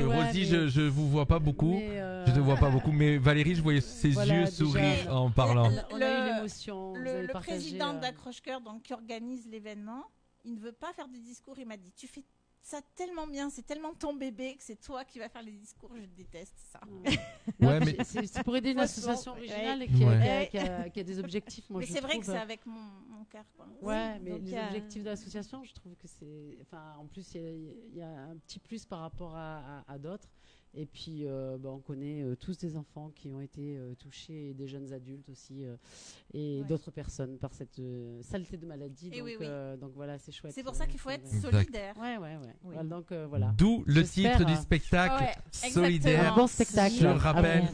[SPEAKER 3] Rosie, je vous vois pas beaucoup. Je te vois pas beaucoup, mais Valérie, je voyais ses yeux sourire en parlant.
[SPEAKER 6] On a eu l'émotion.
[SPEAKER 4] Le président d'Accroche-Cœur, donc qui organise l'événement, il ne veut pas faire de discours. Il m'a dit, tu fais ça tellement bien, c'est tellement ton bébé que c'est toi qui vas faire les discours. Je déteste ça.
[SPEAKER 3] Ouais, mais
[SPEAKER 6] c'est pour aider une association originale qui a des objectifs. Moi,
[SPEAKER 4] mais c'est vrai que c'est avec mon cœur.
[SPEAKER 6] Ouais, mais les objectifs de l'association, je trouve que c'est. Enfin, en plus, il y a un petit plus par rapport à d'autres. Et puis, on connaît tous des enfants qui ont été touchés, et des jeunes adultes aussi, et d'autres personnes par cette saleté de maladie. Donc voilà, c'est chouette.
[SPEAKER 4] C'est pour ça qu'il faut être solidaire.
[SPEAKER 6] Ouais. Oui. Donc voilà.
[SPEAKER 3] D'où le titre du spectacle solidaire.
[SPEAKER 6] Un bon spectacle.
[SPEAKER 3] Je le rappelle.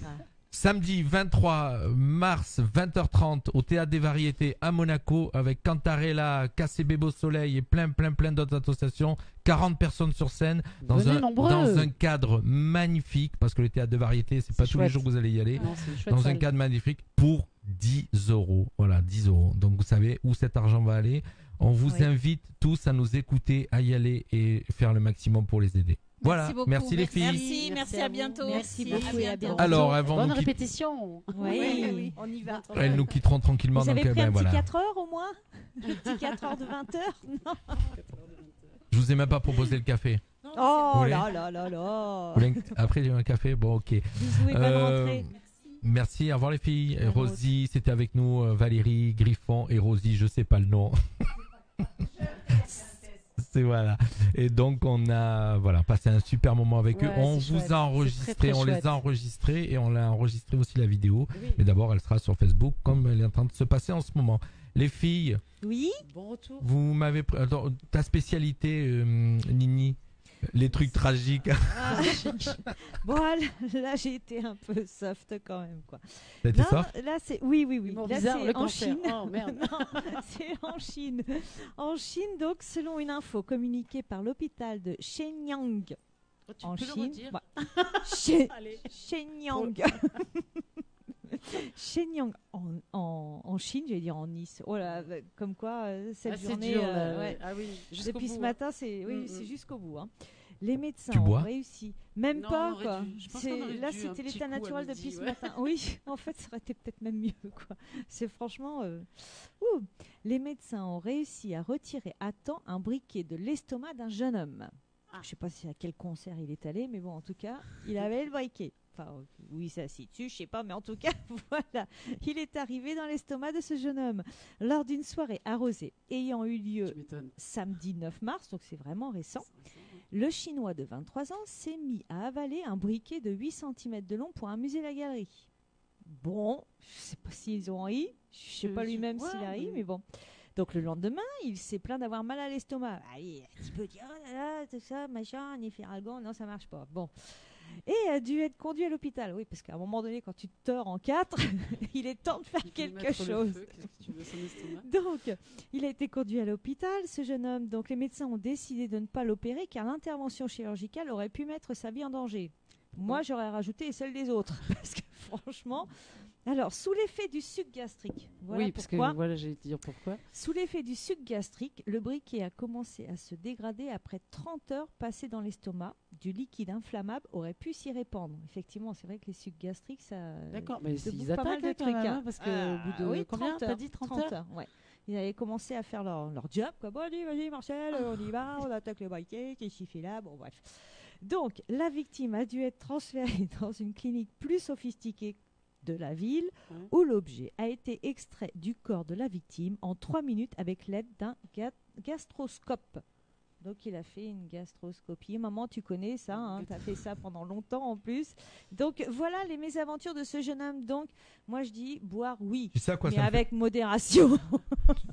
[SPEAKER 3] Samedi 23 mars, 20h30, au Théâtre des Variétés à Monaco, avec Cantarella, KCB Beau Soleil et plein d'autres associations. 40 personnes sur scène, dans un cadre magnifique, parce que le Théâtre de Variétés, c'est pas tous les jours que vous allez y aller.
[SPEAKER 6] Non,
[SPEAKER 3] dans un cadre magnifique, pour 10 €. Voilà, 10 €. Donc vous savez où cet argent va aller. On vous invite tous à nous écouter, à y aller et faire le maximum pour les aider. Voilà, merci les filles.
[SPEAKER 4] Merci, à bientôt.
[SPEAKER 5] Merci beaucoup et à bientôt.
[SPEAKER 3] Alors,
[SPEAKER 6] bonne répétition.
[SPEAKER 5] Oui,
[SPEAKER 4] on y va.
[SPEAKER 3] Elles nous quitteront tranquillement.
[SPEAKER 5] Vous avez pris un petit 4 heures au moins? Un petit 4 heures de 20 heures? Non.
[SPEAKER 3] Je vous ai même pas proposé le café.
[SPEAKER 5] Oh là.
[SPEAKER 3] Après j'ai eu un café, bon ok.
[SPEAKER 5] Bisous et bonne rentrée.
[SPEAKER 3] Merci, au revoir les filles. Rosie, c'était avec nous, Valérie, Griffon et Rosie, je sais pas le nom. C'est voilà. Et donc on a passé un super moment avec eux. On vous a enregistré, on les a enregistrés et on l'a enregistré aussi la vidéo. Oui. Mais d'abord elle sera sur Facebook comme elle est en train de se passer en ce moment. Les filles.
[SPEAKER 5] Oui.
[SPEAKER 6] Bon retour.
[SPEAKER 3] Vous m'avez ta spécialité Nini, les trucs tragiques.
[SPEAKER 5] Bon là j'ai été un peu soft quand même quoi.
[SPEAKER 3] T'as été soft?
[SPEAKER 5] Là c'est oui. Là c'est
[SPEAKER 6] en Chine. Oh merde.
[SPEAKER 5] Non, c'est en Chine. En Chine donc selon une info communiquée par l'hôpital de Shenyang en Chine. Shenyang. Shenyang en Chine, j'allais dire en Nice. Voilà, comme quoi cette journée.
[SPEAKER 6] Dur,
[SPEAKER 5] depuis ce matin, c'est jusqu'au bout. Hein. Les médecins
[SPEAKER 3] ont
[SPEAKER 5] réussi. Même
[SPEAKER 6] non,
[SPEAKER 5] pas quoi.
[SPEAKER 6] Là,
[SPEAKER 5] c'était l'état naturel depuis ce matin. Oui, en fait, ça aurait été peut-être même mieux quoi. C'est franchement. Les médecins ont réussi à retirer à temps un briquet de l'estomac d'un jeune homme. Je ne sais pas à quel concert il est allé, mais bon, en tout cas, il avait le briquet. Enfin, oui, ça s'y tue, je sais pas, mais en tout cas, voilà. Il est arrivé dans l'estomac de ce jeune homme lors d'une soirée arrosée ayant eu lieu samedi 9 mars, donc c'est vraiment récent. Le Chinois de 23 ans s'est mis à avaler un briquet de 8 cm de long pour amuser la galerie. Bon, je sais pas s'ils ont ri, je sais pas lui-même s'il a ri, mais bon. Donc le lendemain, il s'est plaint d'avoir mal à l'estomac. Il a un petit peu dit, oh là là, tout ça, machin, un effet Aragon, non, ça marche pas. Bon. Et a dû être conduit à l'hôpital. Oui, parce qu'à un moment donné, quand tu te tords en 4, il est temps de faire quelque chose. Donc, il a été conduit à l'hôpital, ce jeune homme. Donc, les médecins ont décidé de ne pas l'opérer car l'intervention chirurgicale aurait pu mettre sa vie en danger. Moi, j'aurais rajouté celle des autres. Parce que franchement... Alors, sous l'effet du suc gastrique. Voilà
[SPEAKER 6] parce que j'allais te dire pourquoi.
[SPEAKER 5] Sous l'effet du suc gastrique, le briquet a commencé à se dégrader après 30 heures passées dans l'estomac. Du liquide inflammable aurait pu s'y répandre. Effectivement, c'est vrai que les sucs gastriques, ça.
[SPEAKER 6] D'accord, mais ils
[SPEAKER 5] pas mal de trucs.
[SPEAKER 6] Parce que au bout de combien t'as dit 30 heures
[SPEAKER 5] ouais. Ils avaient commencé à faire leur job. Quoi. Bon, vas-y, Marcel, on y va, on attaque le briquet, qu'est-ce qu'il fait là? Bon, bref. Donc, la victime a dû être transférée dans une clinique plus sophistiquée de la ville, où l'objet a été extrait du corps de la victime en 3 minutes avec l'aide d'un gastroscope. Donc, il a fait une gastroscopie. Maman, tu connais ça, hein, tu as fait ça pendant longtemps en plus. Donc, voilà les mésaventures de ce jeune homme. Donc, moi, je dis boire, oui,
[SPEAKER 3] Tu sais à quoi
[SPEAKER 5] mais
[SPEAKER 3] ça me
[SPEAKER 5] avec modération.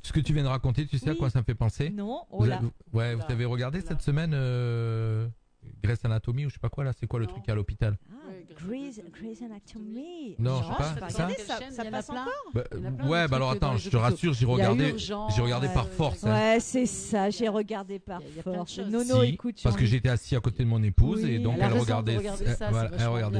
[SPEAKER 3] Ce que tu viens de raconter, tu sais à quoi ça me fait penser?
[SPEAKER 5] Non,
[SPEAKER 3] Vous avez regardé cette semaine Grey's Anatomy ou je sais pas quoi là? C'est quoi le truc à l'hôpital?
[SPEAKER 5] Grey's Anatomy.
[SPEAKER 3] Non, je sais pas.
[SPEAKER 5] Ça passe encore?
[SPEAKER 3] Ouais, bah alors attends, je te rassure, j'ai regardé par force.
[SPEAKER 5] Ouais, c'est ça, j'ai regardé par force. Nono, écoute,
[SPEAKER 3] parce que j'étais assis à côté de mon épouse et donc elle regardait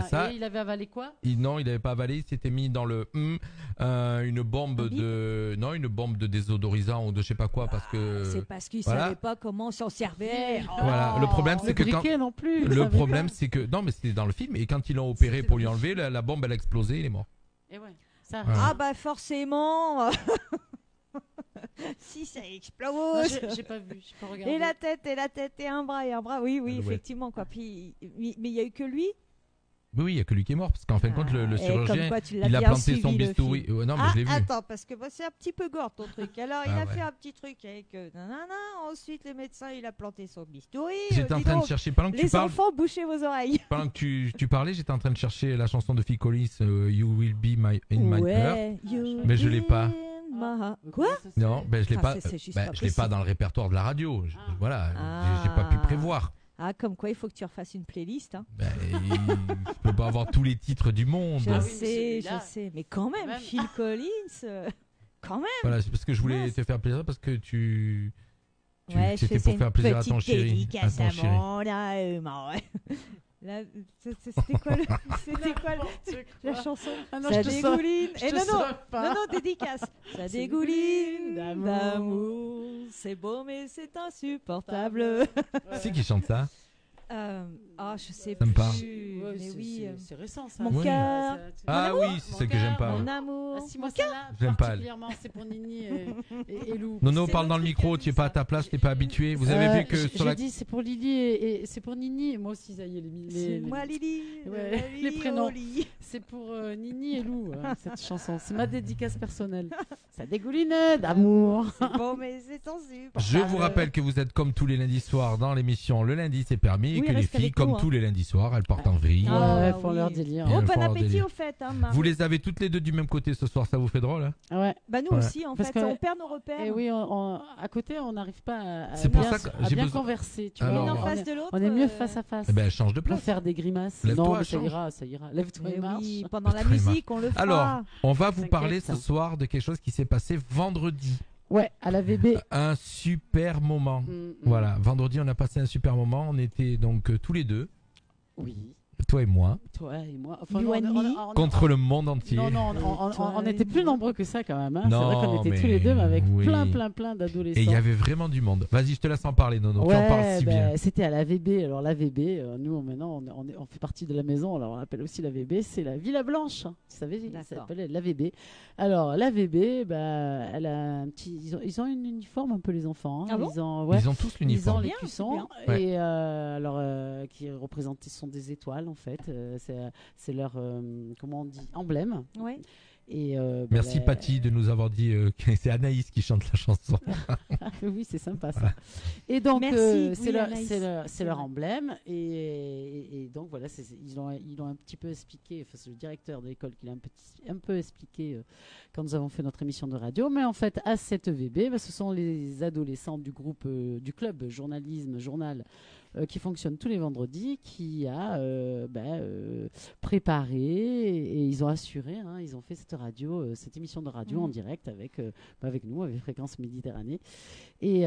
[SPEAKER 3] ça.
[SPEAKER 6] Et il avait avalé quoi?
[SPEAKER 3] Non, il avait pas avalé, il s'était mis dans le une bombe de désodorisant ou de je sais pas quoi parce que
[SPEAKER 5] c'est parce qu'il savait pas comment s'en servir.
[SPEAKER 3] Voilà, le problème c'est que
[SPEAKER 6] non plus,
[SPEAKER 3] le problème c'est que non mais c'était dans le film et quand ils l'ont opéré pour lui enlever la bombe elle a explosé, il est mort.
[SPEAKER 6] Et ouais, ça.
[SPEAKER 5] Ah bah forcément. Si ça explose.
[SPEAKER 6] J'ai pas vu, j'ai pas regardé.
[SPEAKER 5] Et la tête et un bras, oui effectivement quoi. Puis mais il y a eu que lui.
[SPEAKER 3] Oui, il n'y a que lui qui est mort, parce qu'en fin de compte, le chirurgien, il a
[SPEAKER 5] bien
[SPEAKER 3] planté son bistouri. Non, mais je l'ai vu.
[SPEAKER 5] Attends, parce que c'est un petit peu gore ton truc. Alors, il a fait un petit truc avec ensuite, les médecins, il a planté son bistouri.
[SPEAKER 3] J'étais en train de chercher, pendant que tu parles.
[SPEAKER 5] Les enfants, bouchez vos oreilles.
[SPEAKER 3] Pendant que tu parlais, j'étais en train de chercher la chanson de Phil Collins, You Will Be in My Heart. Mais je l'ai pas.
[SPEAKER 5] Quoi?
[SPEAKER 3] Non, je l'ai pas. Je l'ai pas dans le répertoire de la radio. Voilà, j'ai pas pu prévoir.
[SPEAKER 5] Ah, comme quoi, il faut que tu refasses une playlist. Hein.
[SPEAKER 3] Je peux pas avoir tous les titres du monde.
[SPEAKER 5] Je sais. Mais quand même, Phil Collins, quand même.
[SPEAKER 3] Voilà, c'est parce que je voulais te faire plaisir, parce que
[SPEAKER 5] c'était
[SPEAKER 3] pour faire plaisir à ton chéri. C'était quoi la chanson? Ça dégouline. Non, dédicace. Ça dégouline d'amour. C'est beau, mais c'est insupportable. C'est qui chante ça?
[SPEAKER 5] Je sais
[SPEAKER 3] ça me parle.
[SPEAKER 5] plus. Mais oui,
[SPEAKER 6] c'est récent ça.
[SPEAKER 5] Mon cœur.
[SPEAKER 3] Oui, c'est celle que j'aime pas.
[SPEAKER 5] Mon amour.
[SPEAKER 6] Moi celle-là,
[SPEAKER 3] j'aime pas.
[SPEAKER 6] Particulièrement, c'est pour Nini et Lou.
[SPEAKER 3] Nono, parle dans le micro, tu es pas à ta place, tu n'es pas habitué. Vous avez vu que
[SPEAKER 6] sur la... dit c'est pour Lily et c'est pour Nini. Moi aussi, ça y est,
[SPEAKER 5] c'est moi Lily.
[SPEAKER 6] Les prénoms. C'est pour Nini et Lou, cette chanson. C'est ma dédicace personnelle. Ça dégouline d'amour.
[SPEAKER 5] Bon, mais c'est ensuite.
[SPEAKER 3] Je vous rappelle que vous êtes comme tous les lundis soirs dans l'émission Le Lundi c'est permis et que les filles, comme tous les lundis soirs, elles partent en vrille.
[SPEAKER 6] Font leur délire.
[SPEAKER 5] Bon appétit au fait.
[SPEAKER 3] Vous les avez toutes les deux du même côté ce soir, ça vous fait drôle hein?
[SPEAKER 6] Ouais.
[SPEAKER 5] Bah nous aussi en fait, on perd nos repères.
[SPEAKER 6] Et oui, à côté, on n'arrive pas à bien converser. Tu
[SPEAKER 5] vois, en face de l'autre.
[SPEAKER 6] On est mieux face à face.
[SPEAKER 3] Change de place.
[SPEAKER 6] Faire des grimaces.
[SPEAKER 3] Non,
[SPEAKER 6] ça ira. Lève-toi et marche.
[SPEAKER 5] Oui, pendant la musique, on le fera.
[SPEAKER 3] Alors, on va vous parler ce soir de quelque chose qui s'est passé vendredi.
[SPEAKER 6] Ouais, à la VB.
[SPEAKER 3] Un super moment. Voilà, vendredi, on a passé un super moment. On était donc tous les deux.
[SPEAKER 6] Oui.
[SPEAKER 3] Toi et moi. Contre le monde entier.
[SPEAKER 6] Non, on était plus nombreux que ça quand même. Hein. C'est vrai qu'on était tous les deux, mais avec plein d'adolescents.
[SPEAKER 3] Et il y avait vraiment du monde. Vas-y, je te laisse en parler, Nono. Tu en parles si bien.
[SPEAKER 6] C'était à la VB. Alors la VB, nous maintenant, on fait partie de la maison. Alors on appelle aussi la VB. C'est la Villa Blanche. Tu savais, ça s'appelait la VB. Alors la VB, elle a un petit. Ils ont un uniforme un peu les enfants. Hein.
[SPEAKER 5] Ah bon
[SPEAKER 3] ils ont tous l'uniforme.
[SPEAKER 6] Ils ont les cuissons. Et qui représentent sont des étoiles en fait. C'est leur comment on dit emblème.
[SPEAKER 5] Ouais.
[SPEAKER 6] Et
[SPEAKER 3] merci Patty de nous avoir dit que c'est Anaïs qui chante la chanson.
[SPEAKER 6] Oui, c'est sympa ça. Voilà. Et donc c'est leur emblème et donc voilà, ils ont un petit peu expliqué. Enfin, c'est le directeur de l'école qui l'a un peu expliqué quand nous avons fait notre émission de radio. Mais en fait, à cette VB, ce sont les adolescents du groupe du club journal. Qui fonctionne tous les vendredis, qui a préparé et ils ont assuré, ils ont fait cette émission de radio en direct avec nous, avec Fréquence Méditerranée. Et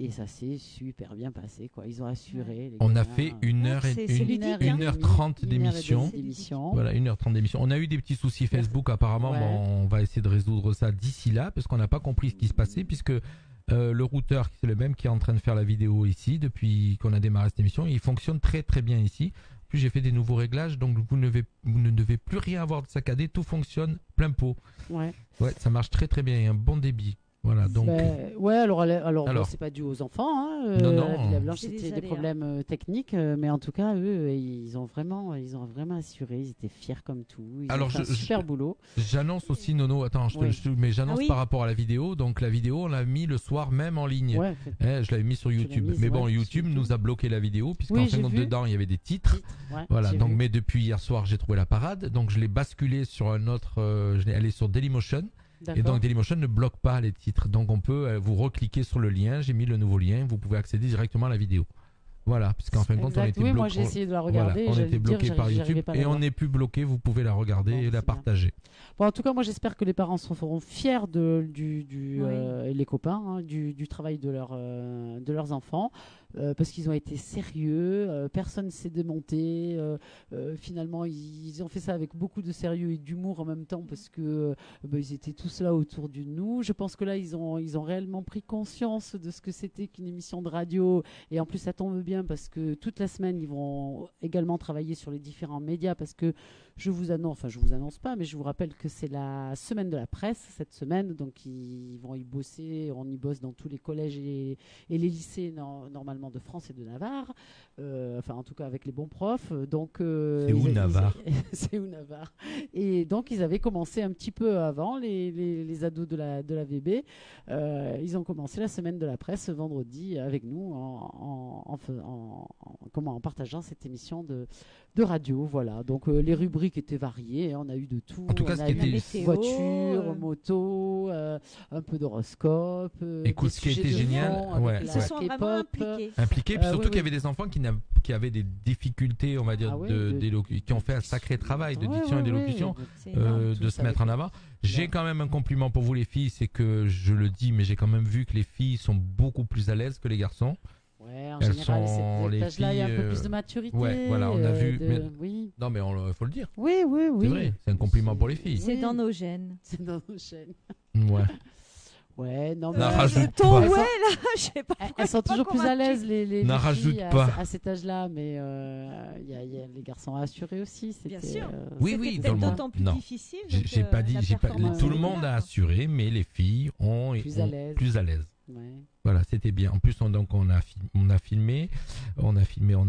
[SPEAKER 6] ça s'est super bien passé, quoi. Ils ont assuré.
[SPEAKER 3] On a fait 1h30 d'émission. Voilà, 1h30 d'émission. On a eu des petits soucis Facebook apparemment, mais on va essayer de résoudre ça d'ici là, parce qu'on n'a pas compris ce qui se passait, puisque le routeur, c'est le même qui est en train de faire la vidéo ici depuis qu'on a démarré cette émission. Il fonctionne très très bien ici. Puis j'ai fait des nouveaux réglages, donc vous ne devez plus rien avoir de saccadé. Tout fonctionne plein pot. Ouais, ça marche très très bien. Il y a un bon débit. Voilà, donc.
[SPEAKER 6] Ouais, alors c'est pas dû aux enfants. Hein,
[SPEAKER 3] non.
[SPEAKER 6] La Villa Blanche,
[SPEAKER 5] C'est
[SPEAKER 6] c'était
[SPEAKER 5] des
[SPEAKER 6] des problèmes techniques, mais en tout cas, eux, ils ont vraiment assuré. Ils étaient fiers comme tout. Ils ont fait un super boulot.
[SPEAKER 3] J'annonce aussi, Nono. Attends, mais j'annonce par rapport à la vidéo. Donc la vidéo, on l'a mis le soir même en ligne.
[SPEAKER 6] Ouais,
[SPEAKER 3] je l'avais mis sur YouTube. Mais bon, YouTube nous a bloqué la vidéo puisqu'en fin dedans il y avait des titres. Voilà. Donc, mais depuis hier soir, j'ai trouvé la parade. Donc je l'ai basculé sur un autre. Je l'ai allé sur Dailymotion. Et donc Dailymotion ne bloque pas les titres. Donc on peut vous recliquer sur le lien. J'ai mis le nouveau lien. Vous pouvez accéder directement à la vidéo. Voilà, puisqu'en fin de compte, on était bloqué.
[SPEAKER 6] Moi j'ai essayé de la regarder.
[SPEAKER 3] Voilà, on était bloqué par YouTube et on n'est plus bloqué. Vous pouvez la regarder et la partager.
[SPEAKER 6] Bon, en tout cas, moi j'espère que les parents seront fiers et les copains du travail de leurs enfants. Parce qu'ils ont été sérieux, personne ne s'est démonté. Finalement, ils ont fait ça avec beaucoup de sérieux et d'humour en même temps parce que ils étaient tous là autour de nous. Je pense que là, ils ont réellement pris conscience de ce que c'était qu'une émission de radio. Et en plus, ça tombe bien parce que toute la semaine, ils vont également travailler sur les différents médias parce que je vous annonce pas, mais je vous rappelle que c'est la semaine de la presse cette semaine. Donc, ils vont y bosser. On y bosse dans tous les collèges et les lycées normalement de France et de Navarre, en tout cas avec les bons profs. Donc
[SPEAKER 3] c'est où Navarre?
[SPEAKER 6] C'est où Navarre? Et donc ils avaient commencé un petit peu avant les ados de la VB. Ils ont commencé la semaine de la presse vendredi avec nous en partageant cette émission de radio. Voilà. Donc les rubriques étaient variées. On a eu de tout.
[SPEAKER 3] En tout cas,
[SPEAKER 6] on a eu voiture, moto, un peu d'horoscope.
[SPEAKER 3] Écoute, ce qui était génial,
[SPEAKER 5] ils se sont vraiment
[SPEAKER 3] impliqués, puis surtout qu'il y avait des enfants qui avaient des difficultés, on va dire, qui ont fait un sacré travail de diction et d'élocution, de se mettre en avant. J'ai quand même un compliment pour vous les filles, c'est que je le dis, mais j'ai quand même vu que les filles sont beaucoup plus à l'aise que les garçons.
[SPEAKER 6] Ouais, en général, cet âge-là, il y a un peu plus de maturité.
[SPEAKER 3] Ouais, voilà, on a vu.
[SPEAKER 6] Oui.
[SPEAKER 3] Non, mais faut le dire.
[SPEAKER 6] Oui.
[SPEAKER 3] C'est vrai, c'est un compliment pour les filles.
[SPEAKER 5] C'est dans nos gènes.
[SPEAKER 6] C'est dans nos gènes.
[SPEAKER 3] Ouais.
[SPEAKER 6] Ouais, non, mais
[SPEAKER 3] rajoute pas.
[SPEAKER 5] Je sais pas.
[SPEAKER 6] Elles sont toujours plus à l'aise, les filles
[SPEAKER 3] pas.
[SPEAKER 6] à cet âge-là, mais il y a les garçons à assurer aussi.
[SPEAKER 5] Bien sûr.
[SPEAKER 3] Oui,
[SPEAKER 5] c'est d'autant plus difficile.
[SPEAKER 3] J'ai pas dit, tout le monde a assuré, mais les filles ont plus à l'aise.
[SPEAKER 6] Ouais.
[SPEAKER 3] Voilà, c'était bien. En plus, on a filmé, on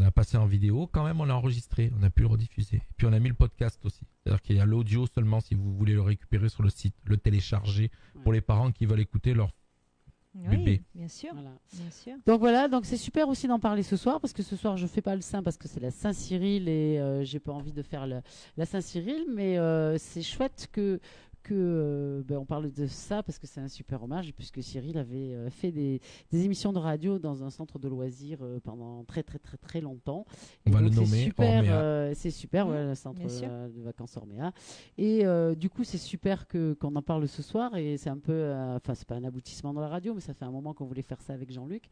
[SPEAKER 3] a passé en vidéo. Quand même, on a enregistré, on a pu le rediffuser. Puis on a mis le podcast aussi. C'est-à-dire qu'il y a l'audio seulement si vous voulez le récupérer sur le site, le télécharger pour les parents qui veulent écouter leur bébé.
[SPEAKER 5] Bien sûr.
[SPEAKER 6] Voilà.
[SPEAKER 5] Bien sûr.
[SPEAKER 6] Donc voilà, donc c'est super aussi d'en parler ce soir parce que ce soir je fais pas le Saint parce que c'est la Saint-Cyril et j'ai pas envie de faire la Saint-Cyril, mais c'est chouette que on parle de ça parce que c'est un super hommage puisque Cyril avait fait des émissions de radio dans un centre de loisirs pendant très très très très longtemps.
[SPEAKER 3] On va le nommer Orméa.
[SPEAKER 6] C'est super, le centre de vacances Orméa. Et du coup c'est super qu'on en parle ce soir et c'est un peu, c'est pas un aboutissement dans la radio mais ça fait un moment qu'on voulait faire ça avec Jean-Luc.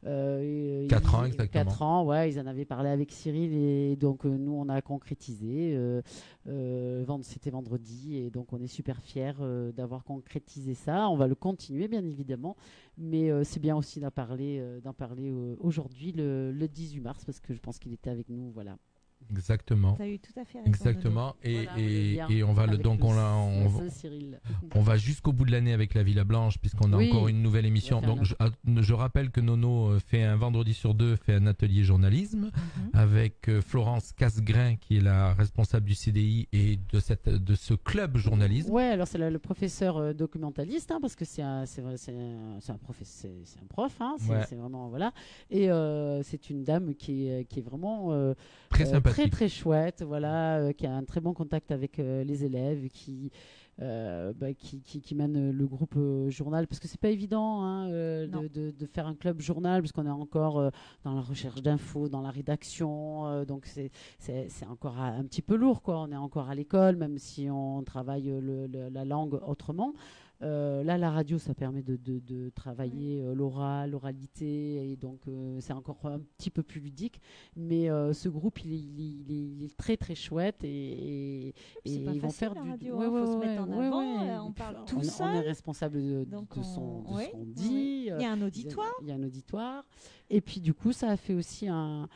[SPEAKER 3] 4 ans exactement.
[SPEAKER 6] 4 ans, ouais, ils en avaient parlé avec Cyril et donc nous on a concrétisé. C'était vendredi et donc on est super fiers d'avoir concrétisé ça. On va le continuer bien évidemment, mais c'est bien aussi d'en parler aujourd'hui le 18 mars parce que je pense qu'il était avec nous, voilà.
[SPEAKER 3] Exactement.
[SPEAKER 5] Tu as eu tout à fait raison.
[SPEAKER 3] Exactement. Et on va on va jusqu'au bout de l'année avec la Villa Blanche puisqu'on a encore une nouvelle émission. Donc je rappelle que Nono fait un vendredi sur 2 fait un atelier journalisme avec Florence Casgrain qui est la responsable du CDI et de ce club journalisme.
[SPEAKER 6] Ouais, alors c'est le professeur documentaliste parce que c'est un prof c'est vraiment voilà et c'est une dame qui est vraiment
[SPEAKER 3] très sympathique.
[SPEAKER 6] Très très chouette, voilà, qui a un très bon contact avec les élèves, qui mène le groupe journal, parce que c'est pas évident de faire un club journal, parce qu'on est encore dans la recherche d'infos, dans la rédaction, donc c'est encore un petit peu lourd, quoi. On est encore à l'école, même si on travaille la langue autrement. Là, la radio, ça permet de travailler l'oralité, et donc c'est encore un petit peu plus ludique. Mais ce groupe, il est très très chouette et ils vont faire du.
[SPEAKER 5] Radio, faut se mettre en avant. On parle tout seul.
[SPEAKER 6] On est responsable de ce qu'on dit.
[SPEAKER 5] Il y a un auditoire.
[SPEAKER 6] Il y a un auditoire. Et puis du coup, ça a fait aussi un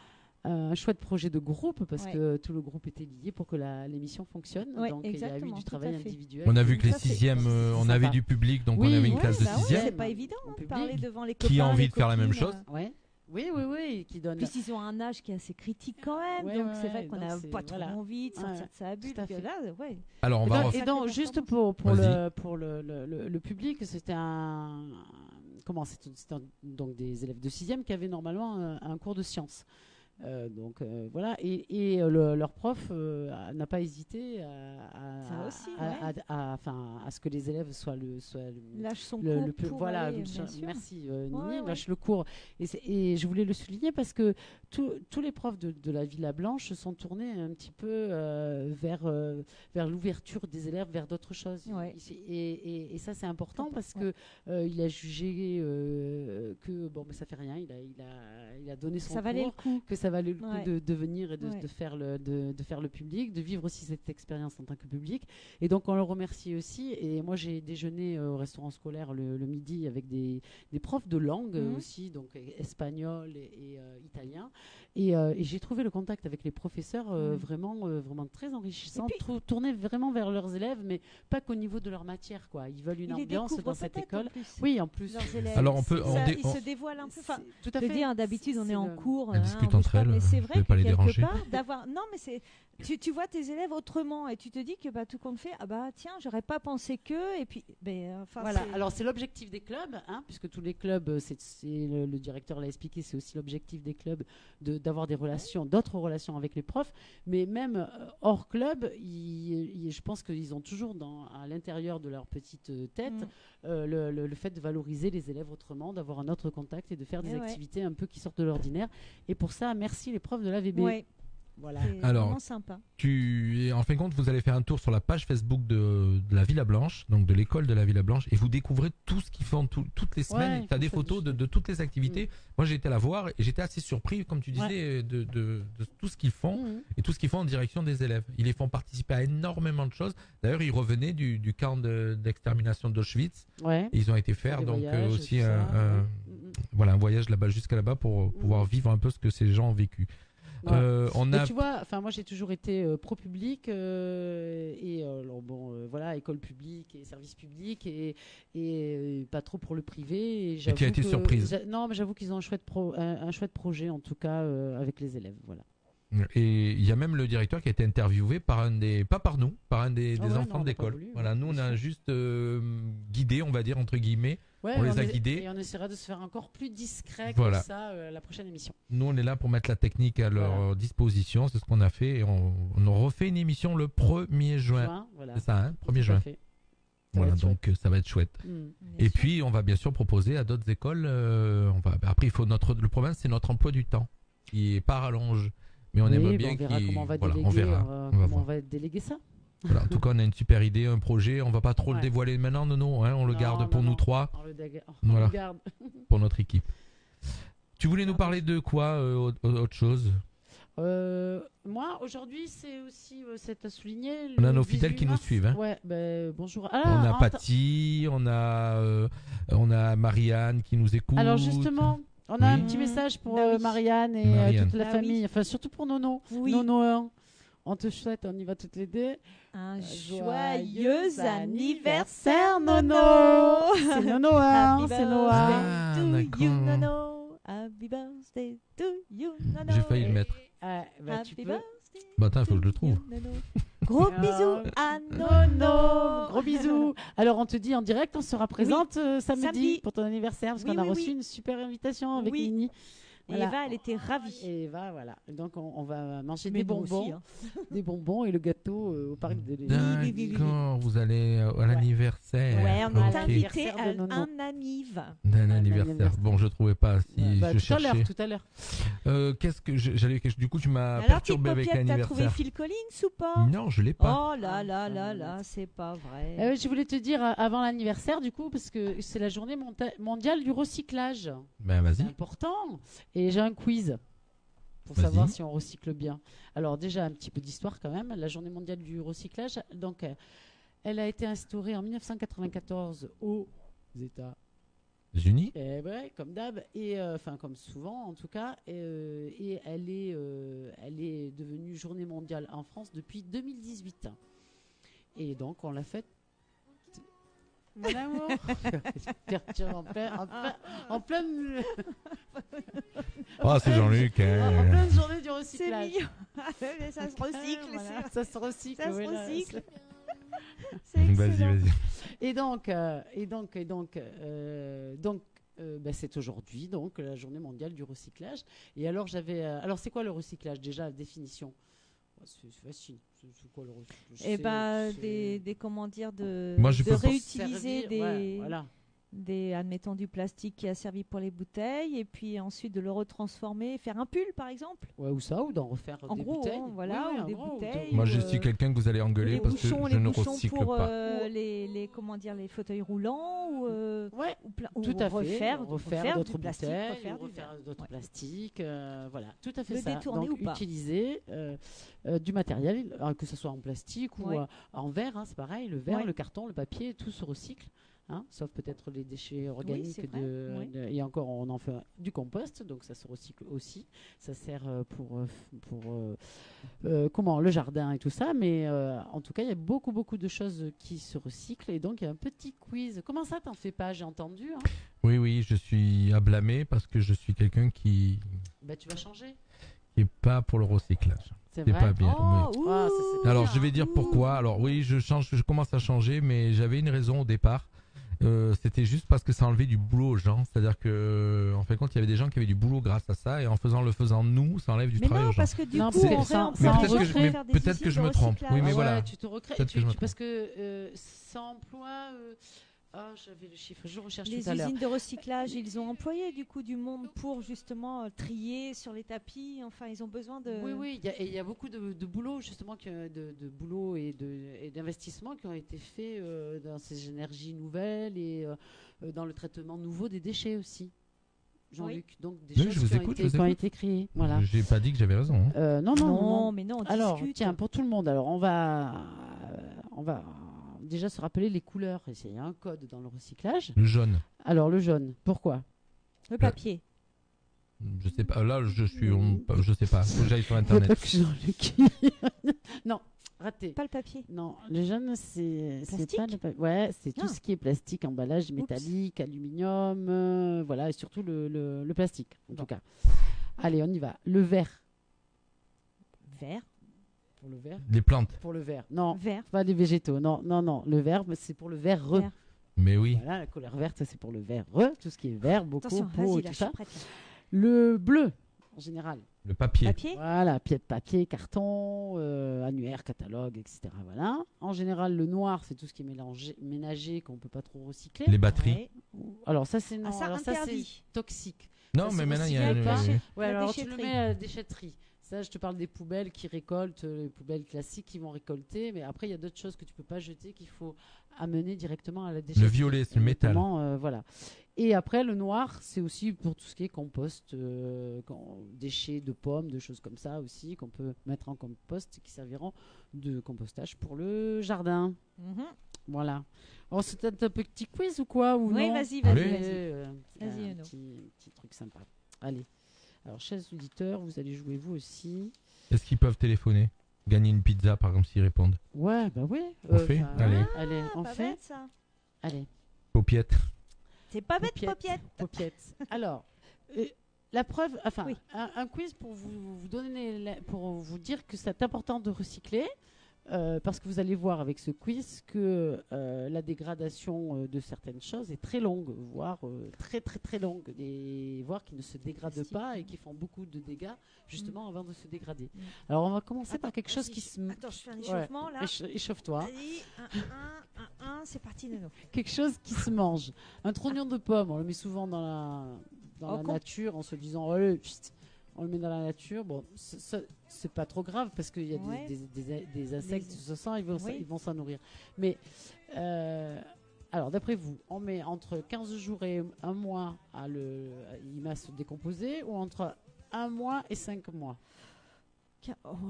[SPEAKER 6] un chouette projet de groupe parce que tout le groupe était lié pour que l'émission fonctionne. Donc il y a eu du travail individuel.
[SPEAKER 3] On a vu que les sixièmes, on avait du public, donc on avait une classe de sixième.
[SPEAKER 5] C'est pas évident de parler devant les copains.
[SPEAKER 3] Qui a envie de faire la même chose.
[SPEAKER 6] Oui, qui donne.
[SPEAKER 5] Puis ils ont un âge qui est assez critique quand même, donc c'est vrai qu'on n'a pas trop envie de sortir de sa bulle.
[SPEAKER 3] Alors on va.
[SPEAKER 6] Et donc juste pour le public, c'était donc des élèves de 6e qui avaient normalement un cours de sciences. Voilà, et leur prof n'a pas hésité à ce que les élèves
[SPEAKER 5] lâchent son cours pour aller,
[SPEAKER 6] merci Nini, lâche le cours, et je voulais le souligner parce que tous les profs de la Villa Blanche se sont tournés un petit peu vers l'ouverture des élèves vers d'autres choses, et ça c'est important parce que il a jugé que bon, mais ça fait rien, il a donné son
[SPEAKER 5] ça valait
[SPEAKER 6] cours,
[SPEAKER 5] le coup.
[SPEAKER 6] que ça valait le coup de venir et de faire le public, de vivre aussi cette expérience en tant que public. Et donc on le remercie aussi. Et moi j'ai déjeuné au restaurant scolaire le midi avec des profs de langue aussi, donc espagnol et italien. Et j'ai trouvé le contact avec les professeurs vraiment très enrichissant, tourné vraiment vers leurs élèves, mais pas qu'au niveau de leur matière, quoi. Ils veulent une ambiance dans cette école. Oui, en plus.
[SPEAKER 3] Alors on peut,
[SPEAKER 5] ils se dévoilent un peu. Enfin,
[SPEAKER 6] tout à fait.
[SPEAKER 5] Dire d'habitude on est en cours,
[SPEAKER 3] elles discutent entre elles.
[SPEAKER 5] Mais c'est vrai
[SPEAKER 3] que
[SPEAKER 5] quelque part d'avoir. Non, mais c'est. Tu vois tes élèves autrement et tu te dis que tout compte fait, tiens, j'aurais pas pensé que, et puis
[SPEAKER 6] voilà. Alors c'est l'objectif des clubs, puisque tous les clubs, c'est le directeur l'a expliqué, c'est aussi l'objectif des clubs d'avoir d'autres relations avec les profs, mais même hors club, je pense qu'ils ont toujours à l'intérieur de leur petite tête le fait de valoriser les élèves autrement, d'avoir un autre contact et de faire des activités un peu qui sortent de l'ordinaire. Et pour ça, merci les profs de l'AVB.
[SPEAKER 5] Voilà.
[SPEAKER 3] Alors,
[SPEAKER 5] vraiment sympa.
[SPEAKER 3] En fin de compte, vous allez faire un tour sur la page Facebook de la Villa Blanche, donc de l'école de la Villa Blanche, et vous découvrez tout ce qu'ils font toutes les semaines. Tu as des photos de toutes les activités. Moi, j'ai été la voir et j'étais assez surpris, comme tu disais, de tout ce qu'ils font et tout ce qu'ils font en direction des élèves. Ils les font participer à énormément de choses. D'ailleurs, ils revenaient du camp d'extermination d'Auschwitz. Et ils ont été faire donc aussi un voyage là-bas jusqu'à là-bas pour pouvoir vivre un peu ce que ces gens ont vécu.
[SPEAKER 6] Tu vois, moi j'ai toujours été pro-public école publique et service public et pas trop pour le privé. Et
[SPEAKER 3] tu as été surprise.
[SPEAKER 6] Non, mais j'avoue qu'ils ont un chouette projet en tout cas avec les élèves, voilà.
[SPEAKER 3] Et il y a même le directeur qui a été interviewé par un des enfants de l'école. Voilà, nous on a juste guidé, on va dire entre guillemets. On les a guidés.
[SPEAKER 6] Et on essaiera de se faire encore plus discret que ça la prochaine émission.
[SPEAKER 3] Nous, on est là pour mettre la technique à leur disposition. C'est ce qu'on a fait. Et on refait une émission le 1er juin. C'est ça, 1er juin. Voilà, donc ça va être chouette. Et puis, on va bien sûr proposer à d'autres écoles. Après, le problème, c'est notre emploi du temps qui est pas rallonge. Mais on aimerait bien
[SPEAKER 6] comment on va déléguer ça.
[SPEAKER 3] Voilà, en tout cas, on a une super idée, un projet. On va pas trop le dévoiler maintenant, on le garde pour nous trois.
[SPEAKER 6] On le garde
[SPEAKER 3] pour notre équipe. Tu voulais nous parler de quoi, autre chose?
[SPEAKER 6] Moi, aujourd'hui, c'est aussi c'est à souligner.
[SPEAKER 3] On a nos fidèles qui nous suivent.
[SPEAKER 6] Bonjour.
[SPEAKER 3] On a Patty, on a Marianne qui nous écoute.
[SPEAKER 6] Alors justement, on a un petit message pour Marianne et toute la famille. Enfin, surtout pour Nono. Nono. On te souhaite, on y va toutes les deux.
[SPEAKER 5] Un joyeux anniversaire, Nono.
[SPEAKER 6] C'est Nono, c'est Noah.
[SPEAKER 5] To you, Nono. Happy birthday to you, Nono.
[SPEAKER 3] J'ai failli le mettre.
[SPEAKER 6] Tu peux.
[SPEAKER 3] Attends, il faut que je le trouve.
[SPEAKER 5] Gros bisous à Nono.
[SPEAKER 6] Gros bisous. Alors, on te dit en direct, on sera présente samedi pour ton anniversaire parce qu'on a reçu une super invitation avec Nini.
[SPEAKER 5] Voilà. Eva, elle était ravie.
[SPEAKER 6] Eva, voilà. Donc, on va manger des bonbons. Aussi, des bonbons et le gâteau au parc de l'Élysée.
[SPEAKER 3] D'accord, vous allez à l'anniversaire.
[SPEAKER 5] Ouais, on est invité à un anniv.
[SPEAKER 3] D'un anniversaire. Bon, je ne trouvais pas si je cherchais.
[SPEAKER 6] Tout à l'heure.
[SPEAKER 3] Qu'est-ce que j'allais. Du coup, tu m'as perturbé avec l'anniversaire.
[SPEAKER 5] T'as trouvé Phil Collins ou pas?
[SPEAKER 3] Non, je l'ai pas.
[SPEAKER 5] Oh là, c'est pas vrai.
[SPEAKER 6] Je voulais te dire avant l'anniversaire, du coup, parce que c'est la journée mondiale du recyclage.
[SPEAKER 3] Ben, vas-y.
[SPEAKER 6] C'est important. Et j'ai un quiz pour savoir si on recycle bien. Alors déjà, un petit peu d'histoire quand même. La journée mondiale du recyclage, donc, elle a été instaurée en 1994 aux
[SPEAKER 3] Unis.
[SPEAKER 6] Et ouais, comme d'hab, et enfin comme souvent en tout cas, et elle est devenue journée mondiale en France depuis 2018. Et donc on l'a faite. Mon amour, en pleine
[SPEAKER 3] Oh, c'est Jean-Luc.
[SPEAKER 6] en pleine journée du
[SPEAKER 5] C'est
[SPEAKER 6] recyclage.
[SPEAKER 5] mignon. Ça se recycle.
[SPEAKER 6] Voilà, ça se recycle.
[SPEAKER 5] Ça se
[SPEAKER 6] oui, là,
[SPEAKER 5] recycle.
[SPEAKER 3] Vas-y,
[SPEAKER 5] excellent.
[SPEAKER 3] vas-y.
[SPEAKER 6] Et donc, c'est aujourd'hui donc la journée mondiale du recyclage. Et alors alors c'est quoi le recyclage déjà, la définition? C'est facile. C'est quoi le recyclage?
[SPEAKER 5] Des comment dire
[SPEAKER 3] Moi, je
[SPEAKER 5] de
[SPEAKER 3] peux pas-
[SPEAKER 5] réutiliser
[SPEAKER 6] voilà.
[SPEAKER 5] admettons du plastique qui a servi pour les bouteilles et puis ensuite de le retransformer, faire un pull par exemple.
[SPEAKER 6] Ouais, ou ça, ou d'en refaire
[SPEAKER 5] En
[SPEAKER 6] des
[SPEAKER 5] gros,
[SPEAKER 6] bouteilles.
[SPEAKER 5] hein, voilà, ou
[SPEAKER 6] en
[SPEAKER 5] des
[SPEAKER 6] gros,
[SPEAKER 5] bouteilles.
[SPEAKER 3] Moi,
[SPEAKER 5] ou,
[SPEAKER 3] je suis quelqu'un que vous allez engueuler
[SPEAKER 5] les
[SPEAKER 3] parce que
[SPEAKER 5] bouchons,
[SPEAKER 3] je ne
[SPEAKER 5] bouchons
[SPEAKER 3] recycle
[SPEAKER 5] pour
[SPEAKER 3] pas.
[SPEAKER 5] les comment dire les fauteuils roulants ou
[SPEAKER 6] Ouais,
[SPEAKER 5] ou
[SPEAKER 6] tout à fait.
[SPEAKER 5] refaire
[SPEAKER 6] d'autres
[SPEAKER 5] du plastique,
[SPEAKER 6] bouteilles,
[SPEAKER 5] refaire du
[SPEAKER 6] refaire
[SPEAKER 5] verre.
[SPEAKER 6] d'autres
[SPEAKER 5] Ouais.
[SPEAKER 6] plastiques, voilà, tout à fait
[SPEAKER 5] Le
[SPEAKER 6] ça.
[SPEAKER 5] détourner
[SPEAKER 6] Donc
[SPEAKER 5] ou pas.
[SPEAKER 6] utiliser du matériel, que ce soit en plastique ou
[SPEAKER 5] Ouais.
[SPEAKER 6] en verre, hein, c'est pareil, le verre,
[SPEAKER 5] Ouais.
[SPEAKER 6] le carton, le papier, tout se recycle. Hein, sauf peut-être les déchets organiques
[SPEAKER 5] c'est vrai, oui.
[SPEAKER 6] et encore on en fait du compost, donc ça se recycle aussi. Ça sert pour comment le jardin et tout ça, mais en tout cas il y a beaucoup de choses qui se recyclent et donc il y a un petit quiz. Comment ça t'en fais pas? J'ai entendu. Hein.
[SPEAKER 3] Oui, je suis à blâmer parce que je suis quelqu'un qui
[SPEAKER 6] Bah tu vas changer.
[SPEAKER 3] est pas pour le recyclage.
[SPEAKER 6] C'est
[SPEAKER 3] C'est
[SPEAKER 6] vrai.
[SPEAKER 3] pas bien.
[SPEAKER 5] Oh,
[SPEAKER 3] oui.
[SPEAKER 5] ouh,
[SPEAKER 6] Ah, ça, c'est
[SPEAKER 3] Alors
[SPEAKER 6] bien.
[SPEAKER 3] je vais dire pourquoi. Alors oui, je commence à changer, mais j'avais une raison au départ. C'était juste parce que ça enlevait du boulot aux gens. C'est-à-dire que, en fin de compte, il y avait des gens qui avaient du boulot grâce à ça, et en le faisant nous, ça enlève du
[SPEAKER 5] Mais
[SPEAKER 3] travail
[SPEAKER 5] non,
[SPEAKER 3] aux gens.
[SPEAKER 5] parce que du
[SPEAKER 6] Non,
[SPEAKER 5] coup,
[SPEAKER 6] parce que
[SPEAKER 5] on
[SPEAKER 6] ça-
[SPEAKER 5] réemploie
[SPEAKER 6] mais
[SPEAKER 5] en
[SPEAKER 6] peut-être que
[SPEAKER 5] fait
[SPEAKER 6] je-
[SPEAKER 5] pour
[SPEAKER 3] mais
[SPEAKER 5] faire des
[SPEAKER 3] peut-être que
[SPEAKER 5] usines
[SPEAKER 3] je
[SPEAKER 5] de
[SPEAKER 3] me trompe.
[SPEAKER 5] recyclage.
[SPEAKER 3] Oui, mais
[SPEAKER 6] Ah
[SPEAKER 3] voilà.
[SPEAKER 6] ouais, tu te recrées.
[SPEAKER 3] Peut-être que je me
[SPEAKER 6] Parce que ça emploie. J'avais le chiffre. Je recherche
[SPEAKER 5] Les
[SPEAKER 6] tout à l'heure.
[SPEAKER 5] usines de recyclage, ils ont employé du coup du monde pour justement trier sur les tapis. Enfin, ils ont besoin de.
[SPEAKER 6] Oui, il y a beaucoup de boulot justement, de boulot et d'investissements qui ont été faits dans ces énergies nouvelles et dans le traitement nouveau des déchets aussi. Jean-Luc, donc des
[SPEAKER 3] Oui,
[SPEAKER 6] choses
[SPEAKER 3] je vous
[SPEAKER 6] qui ont
[SPEAKER 3] écoute,
[SPEAKER 6] été-
[SPEAKER 3] je vous
[SPEAKER 6] qui ont
[SPEAKER 3] écoute.
[SPEAKER 6] été créées. Voilà.
[SPEAKER 3] J'ai pas dit que j'avais raison. Hein.
[SPEAKER 6] Non.
[SPEAKER 5] mais non, on
[SPEAKER 6] Alors,
[SPEAKER 5] discute.
[SPEAKER 6] tiens, pour tout le monde, alors on va déjà se rappeler les couleurs. Il y a un code dans le recyclage.
[SPEAKER 3] Le jaune.
[SPEAKER 6] Alors, le jaune, pourquoi?
[SPEAKER 5] Le papier.
[SPEAKER 3] Je sais pas. Là, je sais pas. Faut que j'aille sur internet.
[SPEAKER 6] Jean-Luc. Non, raté.
[SPEAKER 5] Pas le papier.
[SPEAKER 6] Non, le jaune, c'est
[SPEAKER 5] Plastique
[SPEAKER 6] pas ouais, c'est tout
[SPEAKER 5] Ah.
[SPEAKER 6] ce qui est plastique, emballage métallique, aluminium, voilà, et surtout le plastique, en tout cas. Allez, on y va. Le vert.
[SPEAKER 5] Vert.
[SPEAKER 6] Pour le vert.
[SPEAKER 3] Les plantes.
[SPEAKER 6] Pour le vert. Non,
[SPEAKER 5] Vert.
[SPEAKER 6] pas les végétaux. Non. Le vert, c'est pour le vert.
[SPEAKER 5] Vert.
[SPEAKER 3] Mais oui.
[SPEAKER 6] Voilà, la couleur verte, c'est pour le vert. Tout ce qui est vert, beaucoup,
[SPEAKER 5] Attention,
[SPEAKER 6] peau,
[SPEAKER 5] vas-y,
[SPEAKER 6] et
[SPEAKER 5] là,
[SPEAKER 6] tout
[SPEAKER 5] je suis
[SPEAKER 6] ça.
[SPEAKER 5] prête. Là.
[SPEAKER 6] Le bleu, en général.
[SPEAKER 3] Le papier.
[SPEAKER 5] Papier.
[SPEAKER 6] Voilà, papier, carton, annuaire, catalogue, etc. Voilà. En général, le noir, c'est tout ce qui est ménager, qu'on ne peut pas trop recycler.
[SPEAKER 3] Les batteries.
[SPEAKER 5] Ouais.
[SPEAKER 6] Alors ça, c'est non.
[SPEAKER 5] Ah, ça
[SPEAKER 6] alors
[SPEAKER 5] interdit.
[SPEAKER 6] c'est toxique.
[SPEAKER 3] Non,
[SPEAKER 6] Ça,
[SPEAKER 3] mais
[SPEAKER 6] c'est
[SPEAKER 3] maintenant il y a.
[SPEAKER 6] recyclé pas. Ouais,
[SPEAKER 5] La
[SPEAKER 6] alors tu le
[SPEAKER 5] déchetterie.
[SPEAKER 6] mets à la déchetterie. Ça, je te parle des poubelles qui récoltent, les poubelles classiques qui vont récolter. Mais après, il y a d'autres choses que tu peux pas jeter, qu'il faut amener directement à la déchetterie.
[SPEAKER 3] Le violet, c'est le métal.
[SPEAKER 6] Notamment, voilà. Et après, le noir, c'est aussi pour tout ce qui est compost, déchets de pommes, de choses comme ça aussi, qu'on peut mettre en compost, qui serviront de compostage pour le jardin.
[SPEAKER 5] Mhm.
[SPEAKER 6] Voilà. Alors, c'est un petit quiz ou quoi ou
[SPEAKER 5] Oui,
[SPEAKER 6] non
[SPEAKER 5] vas-y.
[SPEAKER 3] Allez.
[SPEAKER 5] Vas-y,
[SPEAKER 6] un
[SPEAKER 5] Ono.
[SPEAKER 6] petit truc sympa. Allez. Alors, chers auditeurs, vous allez jouer vous aussi.
[SPEAKER 3] Est-ce qu'ils peuvent téléphoner? Gagner une pizza, par exemple, s'ils répondent.
[SPEAKER 6] Ouais, bah oui.
[SPEAKER 3] On fait Allez.
[SPEAKER 6] Allez, on
[SPEAKER 5] Pas
[SPEAKER 6] fait.
[SPEAKER 5] bête, ça.
[SPEAKER 6] Allez.
[SPEAKER 3] Paupiette.
[SPEAKER 5] C'est pas bête,
[SPEAKER 6] Paupiette.
[SPEAKER 5] paupiette.
[SPEAKER 6] Paupiette. Alors, la preuve, enfin,
[SPEAKER 5] Oui.
[SPEAKER 6] un quiz pour vous donner, pour vous dire que c'est important de recycler, parce que vous allez voir avec ce quiz que la dégradation de certaines choses est très longue, voire très très très longue, voire qui ne se dégradent
[SPEAKER 5] Plastique.
[SPEAKER 6] pas et qui font beaucoup de dégâts justement avant de se dégrader. Alors, on va commencer par quelque chose qui se...
[SPEAKER 5] Attends, je fais un échauffement là.
[SPEAKER 6] Échauffe-toi.
[SPEAKER 5] Vas-y, un, c'est parti, Nono.
[SPEAKER 6] Quelque chose qui se mange. Un trognon de pomme, on le met souvent dans la
[SPEAKER 5] Au con.
[SPEAKER 6] nature en se disant allez, pfft, on le met dans la nature. Bon, c'est pas trop grave parce qu'il y a
[SPEAKER 5] Ouais.
[SPEAKER 6] des insectes sur ça, ils
[SPEAKER 5] Oui.
[SPEAKER 6] vont s'en nourrir. Mais alors, d'après vous, on met entre 15 jours et un mois à il se décomposer ou entre un mois et 5 mois?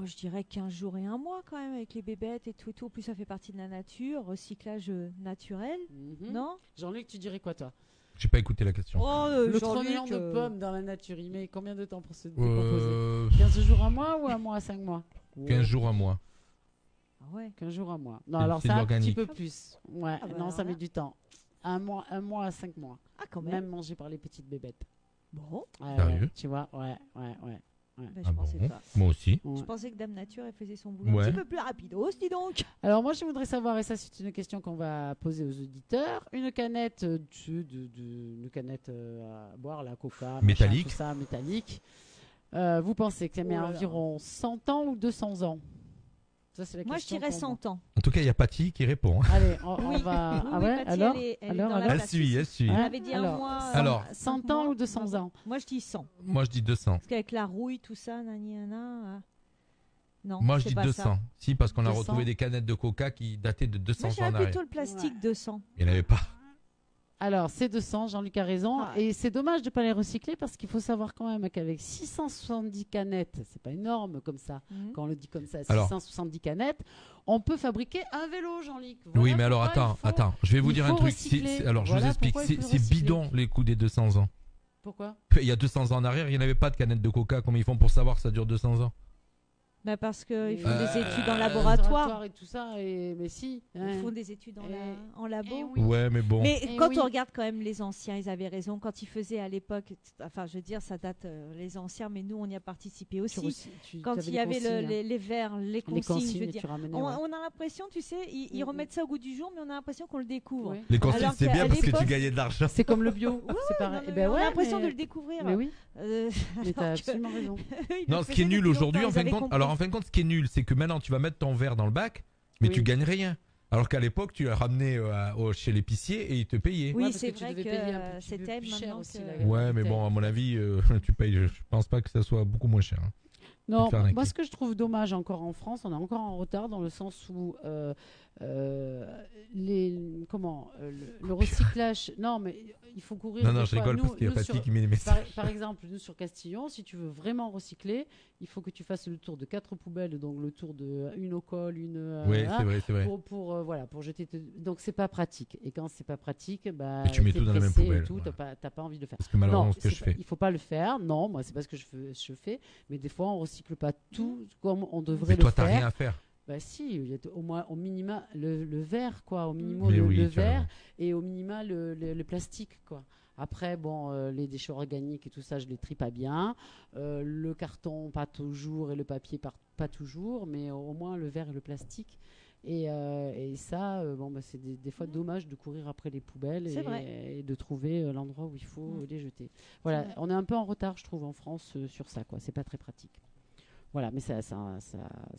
[SPEAKER 5] Je dirais 15 jours et un mois quand même avec les bébêtes et tout. En plus, ça fait partie de la nature, recyclage naturel,
[SPEAKER 6] Mhm.
[SPEAKER 5] non?
[SPEAKER 6] Jean-Luc, tu dirais quoi toi?
[SPEAKER 3] J'ai pas écouté la question.
[SPEAKER 6] Le
[SPEAKER 5] Jean-Luc,
[SPEAKER 6] trognon de pommes dans la nature, il met combien de temps pour se décomposer 15 jours à mois ou un mois à 5 mois
[SPEAKER 3] 15 jours à mois.
[SPEAKER 5] Ah ouais.
[SPEAKER 6] 15 jours à mois. Non,
[SPEAKER 3] C'est-
[SPEAKER 6] alors
[SPEAKER 3] c'est
[SPEAKER 6] ça, un
[SPEAKER 3] l'organique.
[SPEAKER 6] petit peu plus. Ouais,
[SPEAKER 5] Ah bah
[SPEAKER 6] non,
[SPEAKER 5] alors
[SPEAKER 6] ça
[SPEAKER 5] là.
[SPEAKER 6] met du temps. Un mois à 5 mois.
[SPEAKER 5] Ah, quand
[SPEAKER 6] Même
[SPEAKER 5] même.
[SPEAKER 6] mangé par les petites bébêtes.
[SPEAKER 5] Bon,
[SPEAKER 6] Ouais,
[SPEAKER 3] Sérieux
[SPEAKER 6] ouais, tu vois, ouais.
[SPEAKER 5] bah, je
[SPEAKER 3] Ah
[SPEAKER 5] pensais
[SPEAKER 3] bon
[SPEAKER 5] pas.
[SPEAKER 3] Moi aussi.
[SPEAKER 6] Ouais.
[SPEAKER 5] Je pensais que Dame Nature, elle faisait son boulot
[SPEAKER 3] Ouais.
[SPEAKER 5] un petit peu plus rapidos, dis donc.
[SPEAKER 6] Alors moi je voudrais savoir, et ça c'est une question qu'on va poser aux auditeurs, une canette une canette à boire, la coca, machin,
[SPEAKER 3] Métallique.
[SPEAKER 6] tout ça, métallique. Vous pensez que ça met
[SPEAKER 5] Oh là là.
[SPEAKER 6] environ 100 ans ou 200 ans? Ça c'est la
[SPEAKER 5] Moi, je
[SPEAKER 6] question.
[SPEAKER 5] dirais
[SPEAKER 6] qu'on
[SPEAKER 5] 100 ans.
[SPEAKER 3] En tout cas, il y a Patty qui répond.
[SPEAKER 6] Allez, on
[SPEAKER 5] Oui.
[SPEAKER 6] va.
[SPEAKER 5] Oui,
[SPEAKER 6] Ah
[SPEAKER 5] oui,
[SPEAKER 6] ouais,
[SPEAKER 5] Patty,
[SPEAKER 6] alors,
[SPEAKER 5] elle est
[SPEAKER 6] alors,
[SPEAKER 5] dans la
[SPEAKER 6] alors.
[SPEAKER 3] Elle suit, elle suit.
[SPEAKER 5] Elle
[SPEAKER 6] Hein
[SPEAKER 5] avait dit un
[SPEAKER 6] Alors,
[SPEAKER 5] mois.
[SPEAKER 3] Alors.
[SPEAKER 6] 100 ans ou 200 ans?
[SPEAKER 5] Moi, je dis 100.
[SPEAKER 3] Moi, je dis 200.
[SPEAKER 5] Parce qu'avec la rouille, tout ça, nani, nana. Non,
[SPEAKER 3] Moi, je
[SPEAKER 5] c'est
[SPEAKER 3] dis
[SPEAKER 5] pas
[SPEAKER 3] 200.
[SPEAKER 5] ça.
[SPEAKER 3] Si, parce qu'on a
[SPEAKER 6] 200.
[SPEAKER 3] retrouvé des canettes de coca qui dataient de 200
[SPEAKER 5] Moi,
[SPEAKER 3] ans en
[SPEAKER 5] j'irais
[SPEAKER 3] arrière.
[SPEAKER 5] plutôt le plastique
[SPEAKER 6] Ouais.
[SPEAKER 5] 200.
[SPEAKER 3] Il n'y en avait pas.
[SPEAKER 6] Alors, c'est 200, Jean-Luc a raison.
[SPEAKER 5] Ah.
[SPEAKER 6] Et c'est dommage de ne pas les recycler parce qu'il faut savoir quand même qu'avec 670 canettes, c'est pas énorme comme ça,
[SPEAKER 5] Mhm.
[SPEAKER 6] quand on le dit comme ça,
[SPEAKER 3] Alors.
[SPEAKER 6] 670 canettes, on peut fabriquer un vélo, Jean-Luc. Voilà
[SPEAKER 3] Oui, mais alors
[SPEAKER 6] pourquoi
[SPEAKER 3] attends, je vais vous
[SPEAKER 6] il
[SPEAKER 3] dire un
[SPEAKER 6] faut
[SPEAKER 3] truc.
[SPEAKER 6] recycler.
[SPEAKER 3] Alors, je
[SPEAKER 6] Voilà
[SPEAKER 3] vous explique.
[SPEAKER 6] pourquoi il faut
[SPEAKER 3] C'est
[SPEAKER 6] recycler.
[SPEAKER 3] bidon les coups des 200 ans.
[SPEAKER 6] Pourquoi?
[SPEAKER 3] Il y a 200 ans en arrière, il n'y en avait pas de canettes de coca. Comment ils font pour savoir que ça dure 200 ans?
[SPEAKER 5] Bah parce qu'ils font
[SPEAKER 3] Euh,
[SPEAKER 5] des études en
[SPEAKER 6] Laboratoire
[SPEAKER 5] laboratoire.
[SPEAKER 6] et tout ça, mais si.
[SPEAKER 5] Ils
[SPEAKER 6] hein.
[SPEAKER 5] font des études en labo.
[SPEAKER 6] Eh oui.
[SPEAKER 3] Ouais, mais bon.
[SPEAKER 5] Mais
[SPEAKER 6] Eh
[SPEAKER 5] quand
[SPEAKER 6] oui.
[SPEAKER 5] on regarde quand même les anciens, ils avaient raison. Quand ils faisaient à l'époque, enfin je veux dire, ça date les anciens, mais nous on y a participé aussi. Quand il y avait les verres, les consignes, je veux dire.
[SPEAKER 6] tu ramenais,
[SPEAKER 5] On,
[SPEAKER 6] ouais.
[SPEAKER 5] on a l'impression, tu sais, ils remettent ça au goût du jour, mais on a l'impression qu'on le découvre.
[SPEAKER 6] Ouais.
[SPEAKER 3] Les consignes,
[SPEAKER 5] Alors
[SPEAKER 3] c'est
[SPEAKER 5] qu'à
[SPEAKER 3] bien parce que tu
[SPEAKER 5] l'époque-
[SPEAKER 3] gagnais de l'argent.
[SPEAKER 6] C'est comme le bio, c'est pareil.
[SPEAKER 5] Non,
[SPEAKER 6] Eh
[SPEAKER 5] mais
[SPEAKER 6] ben
[SPEAKER 5] on
[SPEAKER 6] ouais,
[SPEAKER 5] a l'impression
[SPEAKER 6] mais-
[SPEAKER 5] de le découvrir.
[SPEAKER 6] Mais oui,
[SPEAKER 5] alors
[SPEAKER 6] mais t'as
[SPEAKER 5] que-
[SPEAKER 6] absolument raison.
[SPEAKER 5] ils
[SPEAKER 3] Non,
[SPEAKER 5] le
[SPEAKER 3] ce qui est
[SPEAKER 5] faisaient
[SPEAKER 3] nul
[SPEAKER 5] depuis
[SPEAKER 3] aujourd'hui,
[SPEAKER 5] longtemps,
[SPEAKER 3] en fin
[SPEAKER 5] ils
[SPEAKER 3] de
[SPEAKER 5] avaient
[SPEAKER 3] compte,
[SPEAKER 5] compris.
[SPEAKER 3] alors en fin de compte, ce qui est nul, c'est que maintenant tu vas mettre ton verre dans le bac, mais
[SPEAKER 6] Oui.
[SPEAKER 3] tu gagnes rien. Alors qu'à l'époque, tu l'as ramené chez l'épicier et il te payait.
[SPEAKER 5] Oui,
[SPEAKER 6] Ouais, parce
[SPEAKER 5] c'est
[SPEAKER 6] que tu
[SPEAKER 5] vrai
[SPEAKER 6] devais
[SPEAKER 5] que
[SPEAKER 6] payer un petit
[SPEAKER 5] c'est
[SPEAKER 6] peu
[SPEAKER 5] elle
[SPEAKER 6] plus cher
[SPEAKER 5] maintenant
[SPEAKER 6] aussi,
[SPEAKER 5] que-
[SPEAKER 6] la-
[SPEAKER 3] Ouais, mais bon, à mon avis, tu payes. Je pense pas que ça soit beaucoup moins cher. hein.
[SPEAKER 6] Non,
[SPEAKER 3] te faire arnaquer.
[SPEAKER 6] moi ce que je trouve dommage encore en France, on est encore en retard dans le sens où le recyclage. Non, mais il faut courir.
[SPEAKER 3] Non, non,
[SPEAKER 6] des
[SPEAKER 3] je
[SPEAKER 6] fois.
[SPEAKER 3] rigole
[SPEAKER 6] Nous-
[SPEAKER 3] parce qu'il y a
[SPEAKER 6] nous,
[SPEAKER 3] Patty
[SPEAKER 6] sur-
[SPEAKER 3] qui met les messages.
[SPEAKER 6] Par exemple, nous sur Castillon, si tu veux vraiment recycler, il faut que tu fasses le tour de 4 poubelles, donc le tour de une au col, une.
[SPEAKER 3] Oui,
[SPEAKER 6] voilà,
[SPEAKER 3] c'est vrai, c'est vrai.
[SPEAKER 6] pour jeter. Donc c'est pas pratique. Et quand c'est pas pratique, bah.
[SPEAKER 3] Et tu mets
[SPEAKER 6] t'es
[SPEAKER 3] tout dans la même
[SPEAKER 6] pressé et
[SPEAKER 3] poubelle,
[SPEAKER 6] tout,
[SPEAKER 3] voilà.
[SPEAKER 6] t'as pas envie de le faire.
[SPEAKER 3] Parce que malheureusement,
[SPEAKER 6] Non,
[SPEAKER 3] ce que je
[SPEAKER 6] c'est
[SPEAKER 3] fais.
[SPEAKER 6] pas- il faut pas le faire. Non, moi c'est pas ce que je fais. Mais des fois, on recycle pas tout comme on devrait
[SPEAKER 3] Mais
[SPEAKER 6] le
[SPEAKER 3] toi, t'as
[SPEAKER 6] faire.
[SPEAKER 3] rien à faire.
[SPEAKER 6] Bah si, il y a au moins au minima le verre quoi, au minimum
[SPEAKER 3] Mais
[SPEAKER 6] le
[SPEAKER 3] oui, tu as
[SPEAKER 6] verre
[SPEAKER 3] raison.
[SPEAKER 6] et au minima le plastique quoi. Après bon les déchets organiques et tout ça je les trie pas bien, le carton pas toujours et le papier pas toujours, mais au moins le verre et le plastique. Et ça, bon, bah, c'est des fois dommage de courir après les poubelles
[SPEAKER 5] C'est vrai.
[SPEAKER 6] et de trouver l'endroit où il faut les jeter.
[SPEAKER 5] C'est
[SPEAKER 6] Voilà,
[SPEAKER 5] vrai.
[SPEAKER 6] on est un peu en retard, je trouve, en France sur ça, quoi. C'est pas très pratique. Voilà, mais ça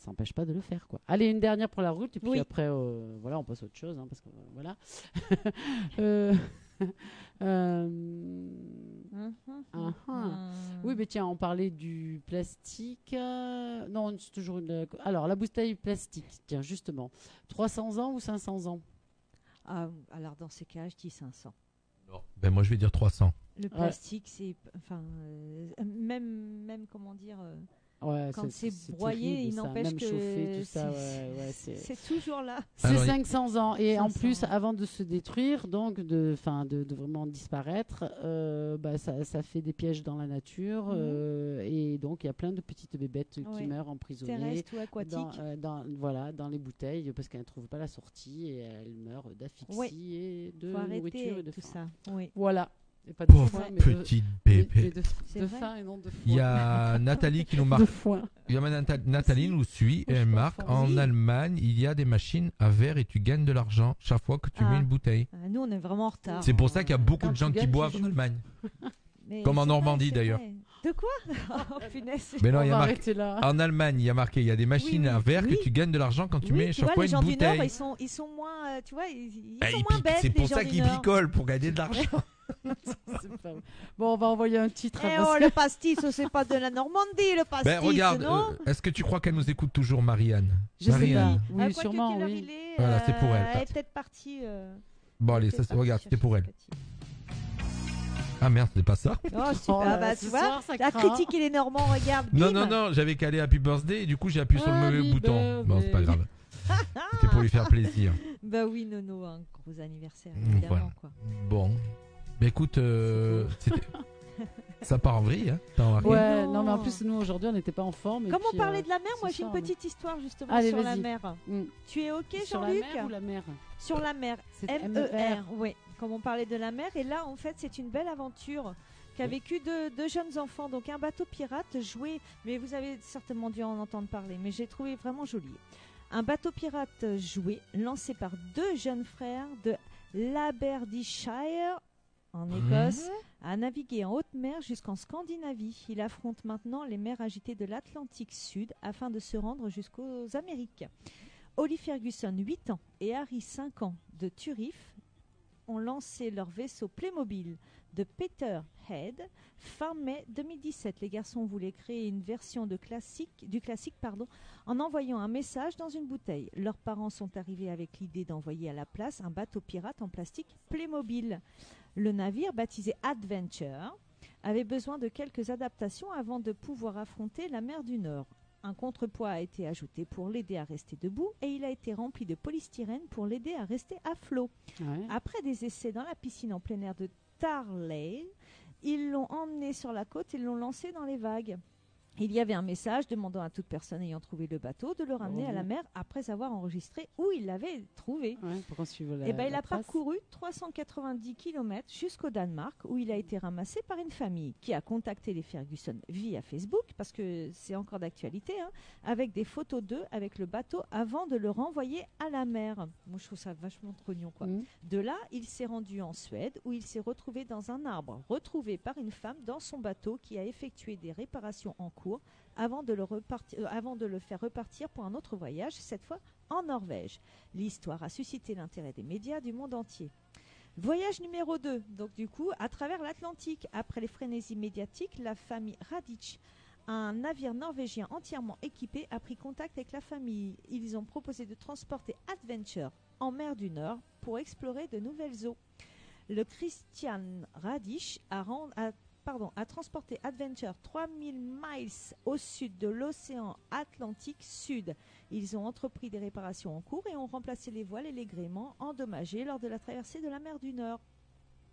[SPEAKER 6] empêche pas de le faire, quoi. Allez, une dernière pour la route, et puis
[SPEAKER 5] Oui.
[SPEAKER 6] après, voilà, on passe à autre chose, hein, parce que voilà. Oui, mais tiens, on parlait du plastique. Non, c'est toujours une. Alors, la bouteille plastique, tiens, justement. 300 ans ou 500 ans?
[SPEAKER 5] Ah, alors dans ces cas, je dis 500.
[SPEAKER 3] Ben moi, je vais dire 300.
[SPEAKER 5] Le plastique, c'est, enfin, même comment dire,
[SPEAKER 6] Ouais,
[SPEAKER 5] quand c'est broyé,
[SPEAKER 6] terrible,
[SPEAKER 5] il
[SPEAKER 6] ça.
[SPEAKER 5] n'empêche
[SPEAKER 6] Même
[SPEAKER 5] que
[SPEAKER 6] chauffé, tout ça,
[SPEAKER 5] c'est-
[SPEAKER 6] ouais, c'est.
[SPEAKER 5] c'est toujours là.
[SPEAKER 6] C'est
[SPEAKER 3] Alors,
[SPEAKER 6] 500 ans. Et en
[SPEAKER 5] 500
[SPEAKER 6] plus,
[SPEAKER 5] ans.
[SPEAKER 6] avant de se détruire, donc de vraiment disparaître, bah, ça fait des pièges dans la nature. Et donc, il y a plein de petites bébêtes qui
[SPEAKER 5] Ouais.
[SPEAKER 6] meurent emprisonnées
[SPEAKER 5] Terrestre ou aquatique.
[SPEAKER 6] dans les bouteilles parce qu'elles ne trouvent pas la sortie et elles meurent d'asphyxie
[SPEAKER 5] Ouais.
[SPEAKER 6] et de
[SPEAKER 5] Faut arrêter
[SPEAKER 6] nourriture et de
[SPEAKER 5] tout
[SPEAKER 6] faim.
[SPEAKER 5] ça. Oui.
[SPEAKER 6] Voilà. Et pas de
[SPEAKER 3] Pauvre
[SPEAKER 6] foin, mais de-
[SPEAKER 3] petite
[SPEAKER 6] mais
[SPEAKER 3] bébé.
[SPEAKER 5] C'est
[SPEAKER 6] de
[SPEAKER 5] vrai.
[SPEAKER 6] faim et non de foin.
[SPEAKER 3] Il y a Nathalie qui nous
[SPEAKER 6] de
[SPEAKER 3] marque.
[SPEAKER 6] foin.
[SPEAKER 3] Il y a Nathalie nous suit et elle
[SPEAKER 6] Franchement,
[SPEAKER 3] marque
[SPEAKER 6] fort.
[SPEAKER 3] en
[SPEAKER 5] Oui.
[SPEAKER 3] Allemagne, il y a des machines à verre et tu gagnes de l'argent chaque fois que tu
[SPEAKER 5] Ah.
[SPEAKER 3] mets une bouteille.
[SPEAKER 5] Nous, on est vraiment en retard.
[SPEAKER 3] C'est pour ça qu'il y a beaucoup
[SPEAKER 6] Quand
[SPEAKER 3] de gens
[SPEAKER 6] tu
[SPEAKER 3] qui
[SPEAKER 6] gagnes,
[SPEAKER 3] boivent
[SPEAKER 6] tu
[SPEAKER 3] en
[SPEAKER 6] joues.
[SPEAKER 3] Allemagne.
[SPEAKER 5] Mais
[SPEAKER 3] Comme en
[SPEAKER 5] c'est
[SPEAKER 3] Normandie,
[SPEAKER 5] vrai,
[SPEAKER 3] d'ailleurs.
[SPEAKER 5] vrai. De quoi? Oh punaise.
[SPEAKER 3] Mais non,
[SPEAKER 6] On
[SPEAKER 3] il y a
[SPEAKER 6] va
[SPEAKER 3] marqué.
[SPEAKER 6] arrêter là.
[SPEAKER 3] En Allemagne, il y a marqué, il y a des machines
[SPEAKER 5] Oui,
[SPEAKER 3] à verre
[SPEAKER 5] oui.
[SPEAKER 3] que tu gagnes de l'argent quand tu
[SPEAKER 5] Oui,
[SPEAKER 3] mets
[SPEAKER 5] tu
[SPEAKER 3] chaque
[SPEAKER 5] vois,
[SPEAKER 3] fois
[SPEAKER 5] les
[SPEAKER 3] une
[SPEAKER 5] gens du Nord,
[SPEAKER 3] bouteille.
[SPEAKER 5] ils sont moins, tu vois, ils
[SPEAKER 3] Bah,
[SPEAKER 5] sont
[SPEAKER 3] ils
[SPEAKER 5] moins
[SPEAKER 3] piquent,
[SPEAKER 5] bêtes.
[SPEAKER 3] c'est pour
[SPEAKER 5] les
[SPEAKER 3] ça
[SPEAKER 5] gens du
[SPEAKER 3] qu'ils
[SPEAKER 5] Nord.
[SPEAKER 3] picolent, pour gagner de l'argent.
[SPEAKER 6] C'est pas vrai. Bon, on va envoyer un titre
[SPEAKER 5] Eh
[SPEAKER 6] avant
[SPEAKER 5] oh, le pastis, c'est pas de la Normandie, le pastis,
[SPEAKER 3] Ben regarde,
[SPEAKER 5] non
[SPEAKER 3] est-ce que tu crois qu'elle nous écoute toujours, Marianne?
[SPEAKER 6] Je sais pas.
[SPEAKER 3] Marianne.
[SPEAKER 6] Oui,
[SPEAKER 5] Quoique,
[SPEAKER 6] sûrement,
[SPEAKER 5] quelle heure
[SPEAKER 6] oui.
[SPEAKER 5] il est,
[SPEAKER 3] Voilà, c'est pour elle.
[SPEAKER 5] Elle est peut-être partie.
[SPEAKER 3] Bon, allez, ça, regarde, c'était pour elle. Ah merde, c'est pas ça.
[SPEAKER 5] Oh, super.
[SPEAKER 6] Oh là,
[SPEAKER 5] bah,
[SPEAKER 6] ce
[SPEAKER 5] tu vois,
[SPEAKER 6] soir, ça
[SPEAKER 5] la
[SPEAKER 6] craint.
[SPEAKER 5] critique et les Normands, regarde.
[SPEAKER 3] Non,
[SPEAKER 5] bim.
[SPEAKER 3] non, non, j'avais calé Happy Birthday et du coup j'ai appuyé sur le mauvais
[SPEAKER 6] Happy
[SPEAKER 3] bouton. Bon, c'est pas
[SPEAKER 6] birthday.
[SPEAKER 3] grave. C'était pour lui faire plaisir.
[SPEAKER 5] Bah oui, Nono, un gros anniversaire,
[SPEAKER 3] Voilà.
[SPEAKER 5] évidemment. Quoi.
[SPEAKER 3] Bon. Bah écoute, ça part en vrille, hein. T'as remarqué ?
[SPEAKER 6] Ouais, non, mais en plus, nous, aujourd'hui, on n'était pas en forme.
[SPEAKER 5] Comme on parlait de la mer, moi j'ai une petite histoire justement sur la mer. Tu es OK, Jean-Luc ?
[SPEAKER 6] Sur la mer ou la mer ?
[SPEAKER 5] Sur la mer, M-E-R, oui. Comme on parlait de la mer, et là, en fait, c'est une belle aventure qu'a vécu deux jeunes enfants. Donc un bateau pirate joué, mais vous avez certainement dû en entendre parler, mais j'ai trouvé vraiment joli. Un bateau pirate joué, lancé par deux jeunes frères de l'Aberdeenshire, en Écosse, a navigué en haute mer jusqu'en Scandinavie. Il affronte maintenant les mers agitées de l'Atlantique Sud afin de se rendre jusqu'aux Amériques. Holly Ferguson, 8 ans, et Harry, 5 ans, de Turriff, ont lancé leur vaisseau Playmobil de Peterhead fin mai 2017. Les garçons voulaient créer une version du classique en envoyant un message dans une bouteille. Leurs parents sont arrivés avec l'idée d'envoyer à la place un bateau pirate en plastique Playmobil. Le navire, baptisé Adventure, avait besoin de quelques adaptations avant de pouvoir affronter la mer du Nord. Un contrepoids a été ajouté pour l'aider à rester debout et il a été rempli de polystyrène pour l'aider à rester à flot. Ouais. Après des essais dans la piscine en plein air de Tarley, ils l'ont emmené sur la côte et l'ont lancé dans les vagues. Il y avait un message demandant à toute personne ayant trouvé le bateau de le ramener à la mer après avoir enregistré où il l'avait trouvé.
[SPEAKER 6] Ouais, pour qu'on suive la,
[SPEAKER 5] il a parcouru 390 km jusqu'au Danemark où il a été ramassé par une famille qui a contacté les Ferguson via Facebook, parce que c'est encore d'actualité, avec des photos d'eux avec le bateau avant de le renvoyer à la mer. Moi je trouve ça vachement trognon, quoi. De là, il s'est rendu en Suède où il s'est retrouvé dans un arbre, retrouvé par une femme dans son bateau qui a effectué des réparations en cours avant de le faire repartir pour un autre voyage, cette fois en Norvège. L'histoire a suscité l'intérêt des médias du monde entier. Voyage numéro 2, donc du coup, à travers l'Atlantique. Après les frénésies médiatiques, la famille Radic, un navire norvégien entièrement équipé, a pris contact avec la famille. Ils ont proposé de transporter Adventure en mer du Nord pour explorer de nouvelles eaux. Le Christian Radic a transporté Adventure 3000 miles au sud de l'océan Atlantique Sud. Ils ont entrepris des réparations en cours et ont remplacé les voiles et les gréements endommagés lors de la traversée de la mer du Nord.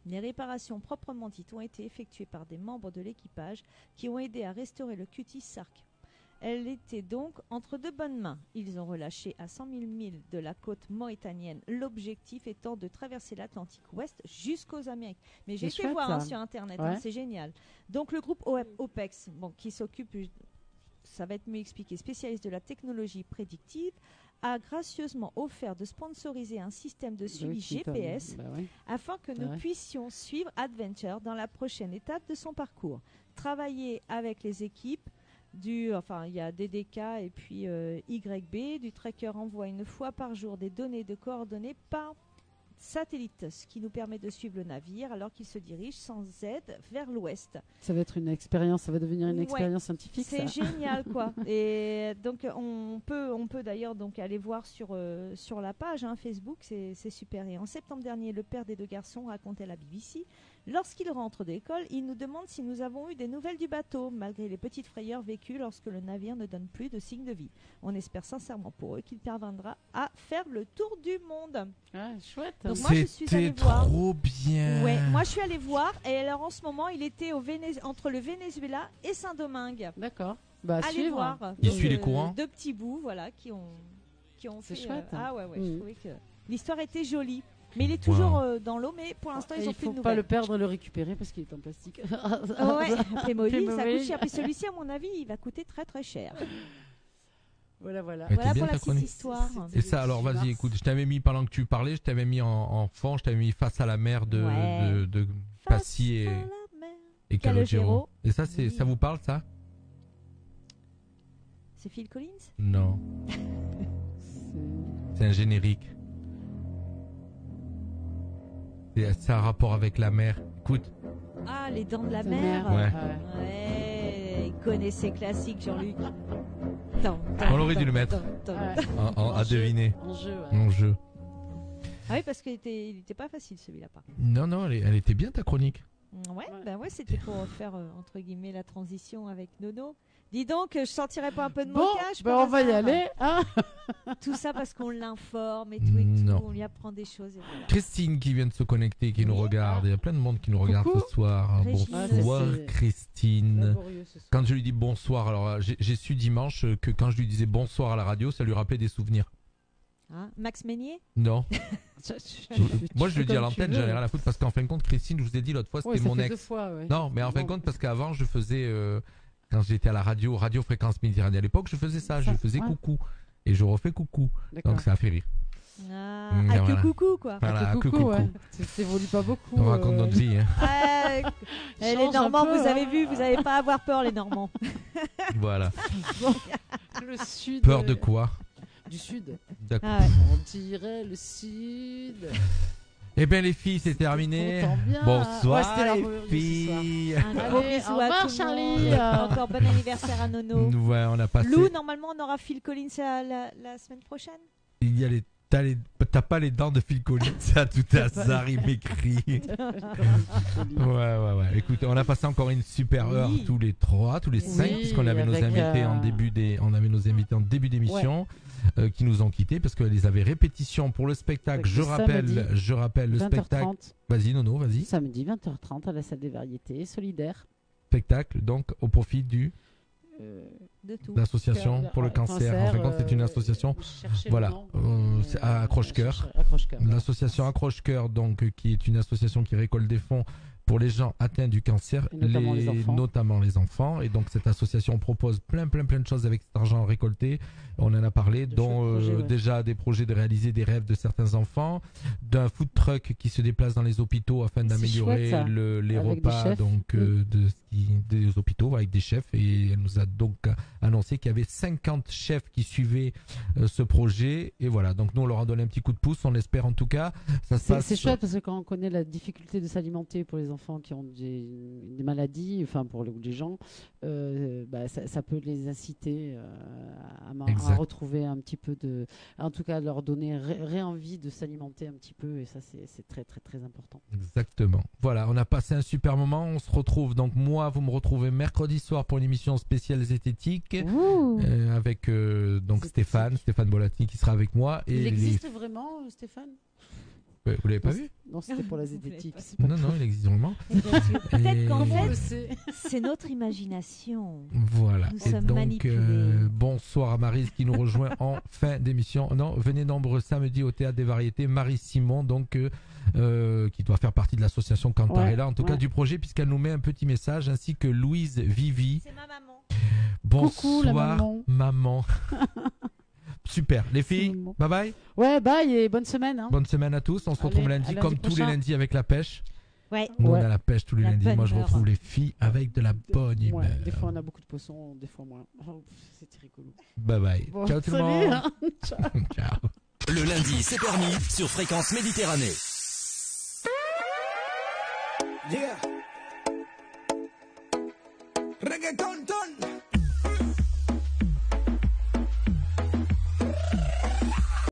[SPEAKER 5] Les réparations proprement dites ont été effectuées par des membres de l'équipage qui ont aidé à restaurer le Cutty Sark. Elle était donc entre de bonnes mains. Ils ont relâché à 100 000 milles de la côte mauritanienne, l'objectif étant de traverser l'Atlantique Ouest jusqu'aux Amériques. Mais j'ai été voir sur Internet, c'est génial. Donc le groupe OPEX, qui s'occupe, ça va être mieux expliqué, spécialiste de la technologie prédictive, a gracieusement offert de sponsoriser un système de suivi GPS afin que nous puissions suivre Adventure dans la prochaine étape de son parcours. Travailler avec les équipes il y a DDK et puis YB. Du tracker envoie une fois par jour des données de coordonnées par satellite, ce qui nous permet de suivre le navire alors qu'il se dirige sans aide vers l'ouest.
[SPEAKER 6] Ça va être une expérience, ça va devenir une expérience scientifique.
[SPEAKER 5] C'est génial, quoi. Et donc on peut d'ailleurs donc aller voir sur la page Facebook, c'est super. Et en septembre dernier, le père des deux garçons racontait à la BBC. Lorsqu'ils rentrent d'école, ils nous demandent si nous avons eu des nouvelles du bateau, malgré les petites frayeurs vécues lorsque le navire ne donne plus de signes de vie. On espère sincèrement pour eux qu'il parviendra à faire le tour du monde.
[SPEAKER 6] Ah, chouette.
[SPEAKER 5] Donc moi, je suis allée voir.
[SPEAKER 3] Trop bien.
[SPEAKER 5] Ouais, moi je suis allée voir et alors en ce moment, il était entre le Venezuela et Saint-Domingue.
[SPEAKER 6] D'accord.
[SPEAKER 5] Allez voir.
[SPEAKER 3] Il suit les courants.
[SPEAKER 5] Deux petits bouts, voilà, qui ont fait.
[SPEAKER 6] C'est chouette.
[SPEAKER 5] Je trouvais que l'histoire était jolie. Mais il est toujours dans l'eau, mais pour l'instant, ils ont plus de nouvelles.
[SPEAKER 6] Il ne faut pas le perdre et le récupérer parce qu'il est en plastique.
[SPEAKER 5] Playmobil, ça coûte cher. Puis celui-ci, à mon avis, il va coûter très très cher.
[SPEAKER 6] Voilà
[SPEAKER 5] pour la petite histoire.
[SPEAKER 3] Et ça, alors vas-y, écoute, je t'avais mis, pendant que tu parlais, je t'avais mis en fond, je t'avais mis Face à la mer de Passy et Calogero. Et ça, ça vous parle, ça?
[SPEAKER 5] C'est Phil Collins?
[SPEAKER 3] Non. C'est un générique. C'est un rapport avec la mer. Écoute.
[SPEAKER 5] Ah, les dents de la mer. Ouais. Il connaît ses classiques, Jean-Luc.
[SPEAKER 3] On aurait dû le mettre à deviner. En jeu.
[SPEAKER 5] Ah oui, parce qu'il était pas facile celui-là.
[SPEAKER 3] Non, elle était bien ta chronique.
[SPEAKER 5] Ouais, c'était pour faire entre guillemets la transition avec Nono. Dis donc, je sortirais pas un peu de
[SPEAKER 6] Bon,
[SPEAKER 5] mocage
[SPEAKER 6] on va y aller. Hein.
[SPEAKER 5] Tout ça parce qu'on l'informe et tout et tout. On lui apprend des choses. Et voilà.
[SPEAKER 3] Christine qui vient de se connecter, qui nous regarde. Il y a plein de monde qui nous regarde ce soir. Bonsoir Christine. Quand je lui dis bonsoir, alors j'ai su dimanche que quand je lui disais bonsoir à la radio, ça lui rappelait des souvenirs.
[SPEAKER 5] Hein, Max Meignier?
[SPEAKER 3] Non. Moi je le dis à l'antenne, j'en ai rien à foutre parce qu'en fin de compte, Christine, je vous ai dit l'autre fois, c'était mon ex.
[SPEAKER 6] 2 fois, ouais.
[SPEAKER 3] Non, mais en fin de compte, parce qu'avant je faisais, quand j'étais à la Radio Fréquence Méditerranée à l'époque, je faisais ça, je faisais coucou. Et je refais coucou. Donc ça a fait rire.
[SPEAKER 5] Que coucou quoi.
[SPEAKER 3] Voilà,
[SPEAKER 6] que coucou. Ouais. Ça évolue pas beaucoup.
[SPEAKER 3] On raconte notre vie. Hein.
[SPEAKER 5] Les Normands, vous avez vu, vous n'avez pas à avoir peur les Normands.
[SPEAKER 3] Voilà.
[SPEAKER 6] Bon, le sud.
[SPEAKER 3] Peur de quoi?
[SPEAKER 6] Du sud.
[SPEAKER 3] D'accord.
[SPEAKER 6] On dirait le sud.
[SPEAKER 3] Eh bien les filles, c'est terminé. Bonsoir les filles.
[SPEAKER 5] Un gros bisou à tout Charlie. Encore bon anniversaire à Nono.
[SPEAKER 3] Ouais, on a passé.
[SPEAKER 5] Lou, normalement on aura Phil Collins la semaine prochaine.
[SPEAKER 3] Il y a t'as pas les dents de Phil Collins, ça tout hasard, il m'écrit. Ouais. Écoutez, on a passé encore une super heure tous les 5, puisqu'on avait nos invités on avait nos invités en début d'émission. Qui nous ont quittés parce qu'elles avaient répétition pour le spectacle. Je rappelle le spectacle. Vas-y Nono, vas-y.
[SPEAKER 6] Samedi 20h30 à la salle des variétés solidaire.
[SPEAKER 3] Spectacle donc au profit
[SPEAKER 5] de tout.
[SPEAKER 3] L'association pour le cancer. En fin de compte, c'est une association. Voilà, à Accroche-Cœur. L'association Accroche-Cœur, donc qui est une association qui récolte des fonds pour les gens atteints du cancer, notamment les enfants. Et donc cette association propose plein de choses avec cet argent récolté. On en a parlé, dont déjà des projets de réaliser des rêves de certains enfants, d'un food truck qui se déplace dans les hôpitaux afin d'améliorer les repas des hôpitaux avec des chefs. Et elle nous a donc annoncé qu'il y avait 50 chefs qui suivaient ce projet. Et voilà, donc nous on leur a donné un petit coup de pouce, on espère en tout cas.
[SPEAKER 6] C'est chouette parce que quand on connaît la difficulté de s'alimenter pour les enfants qui ont des maladies, enfin pour les gens, ça peut les inciter à retrouver un petit peu en tout cas leur donner envie de s'alimenter un petit peu, et ça c'est très très très important.
[SPEAKER 3] Exactement. Voilà, on a passé un super moment. On se retrouve donc vous me retrouvez mercredi soir pour une émission spéciale zététique avec donc Stéphane Bollatini qui sera avec moi. Et
[SPEAKER 6] il existe vraiment Stéphane?
[SPEAKER 3] Vous l'avez pas vu?
[SPEAKER 6] Non, c'était pour la zététique.
[SPEAKER 3] Non, il existe vraiment.
[SPEAKER 5] Peut-être qu'en fait, c'est notre imagination.
[SPEAKER 3] Voilà.
[SPEAKER 5] Nous sommes manipulés.
[SPEAKER 3] Bonsoir à Maryse qui nous rejoint en fin d'émission. Non, venez nombreux samedi au Théâtre des Variétés. Maryse Simon, donc, qui doit faire partie de l'association Cantarella, en tout cas du projet, puisqu'elle nous met un petit message, ainsi que Louise Vivi.
[SPEAKER 5] C'est ma maman.
[SPEAKER 3] Bonsoir,
[SPEAKER 6] coucou, la
[SPEAKER 3] maman. Super, les filles, bye bye.
[SPEAKER 6] Ouais, bye et bonne semaine. Hein.
[SPEAKER 3] Bonne semaine à tous. On se retrouve lundi comme tous les lundis avec la pêche.
[SPEAKER 5] Ouais.
[SPEAKER 3] Nous, on a la pêche tous les lundis. Moi, je retrouve les filles avec de la bonne humeur.
[SPEAKER 6] Des fois, on a beaucoup de poissons, des fois moins. C'était rigolo.
[SPEAKER 3] Bye bye.
[SPEAKER 6] Bon,
[SPEAKER 3] ciao tout le monde.
[SPEAKER 6] Hein. Ciao.
[SPEAKER 3] Ciao.
[SPEAKER 2] Le lundi, c'est permis sur Fréquence Méditerranée.
[SPEAKER 1] Yeah.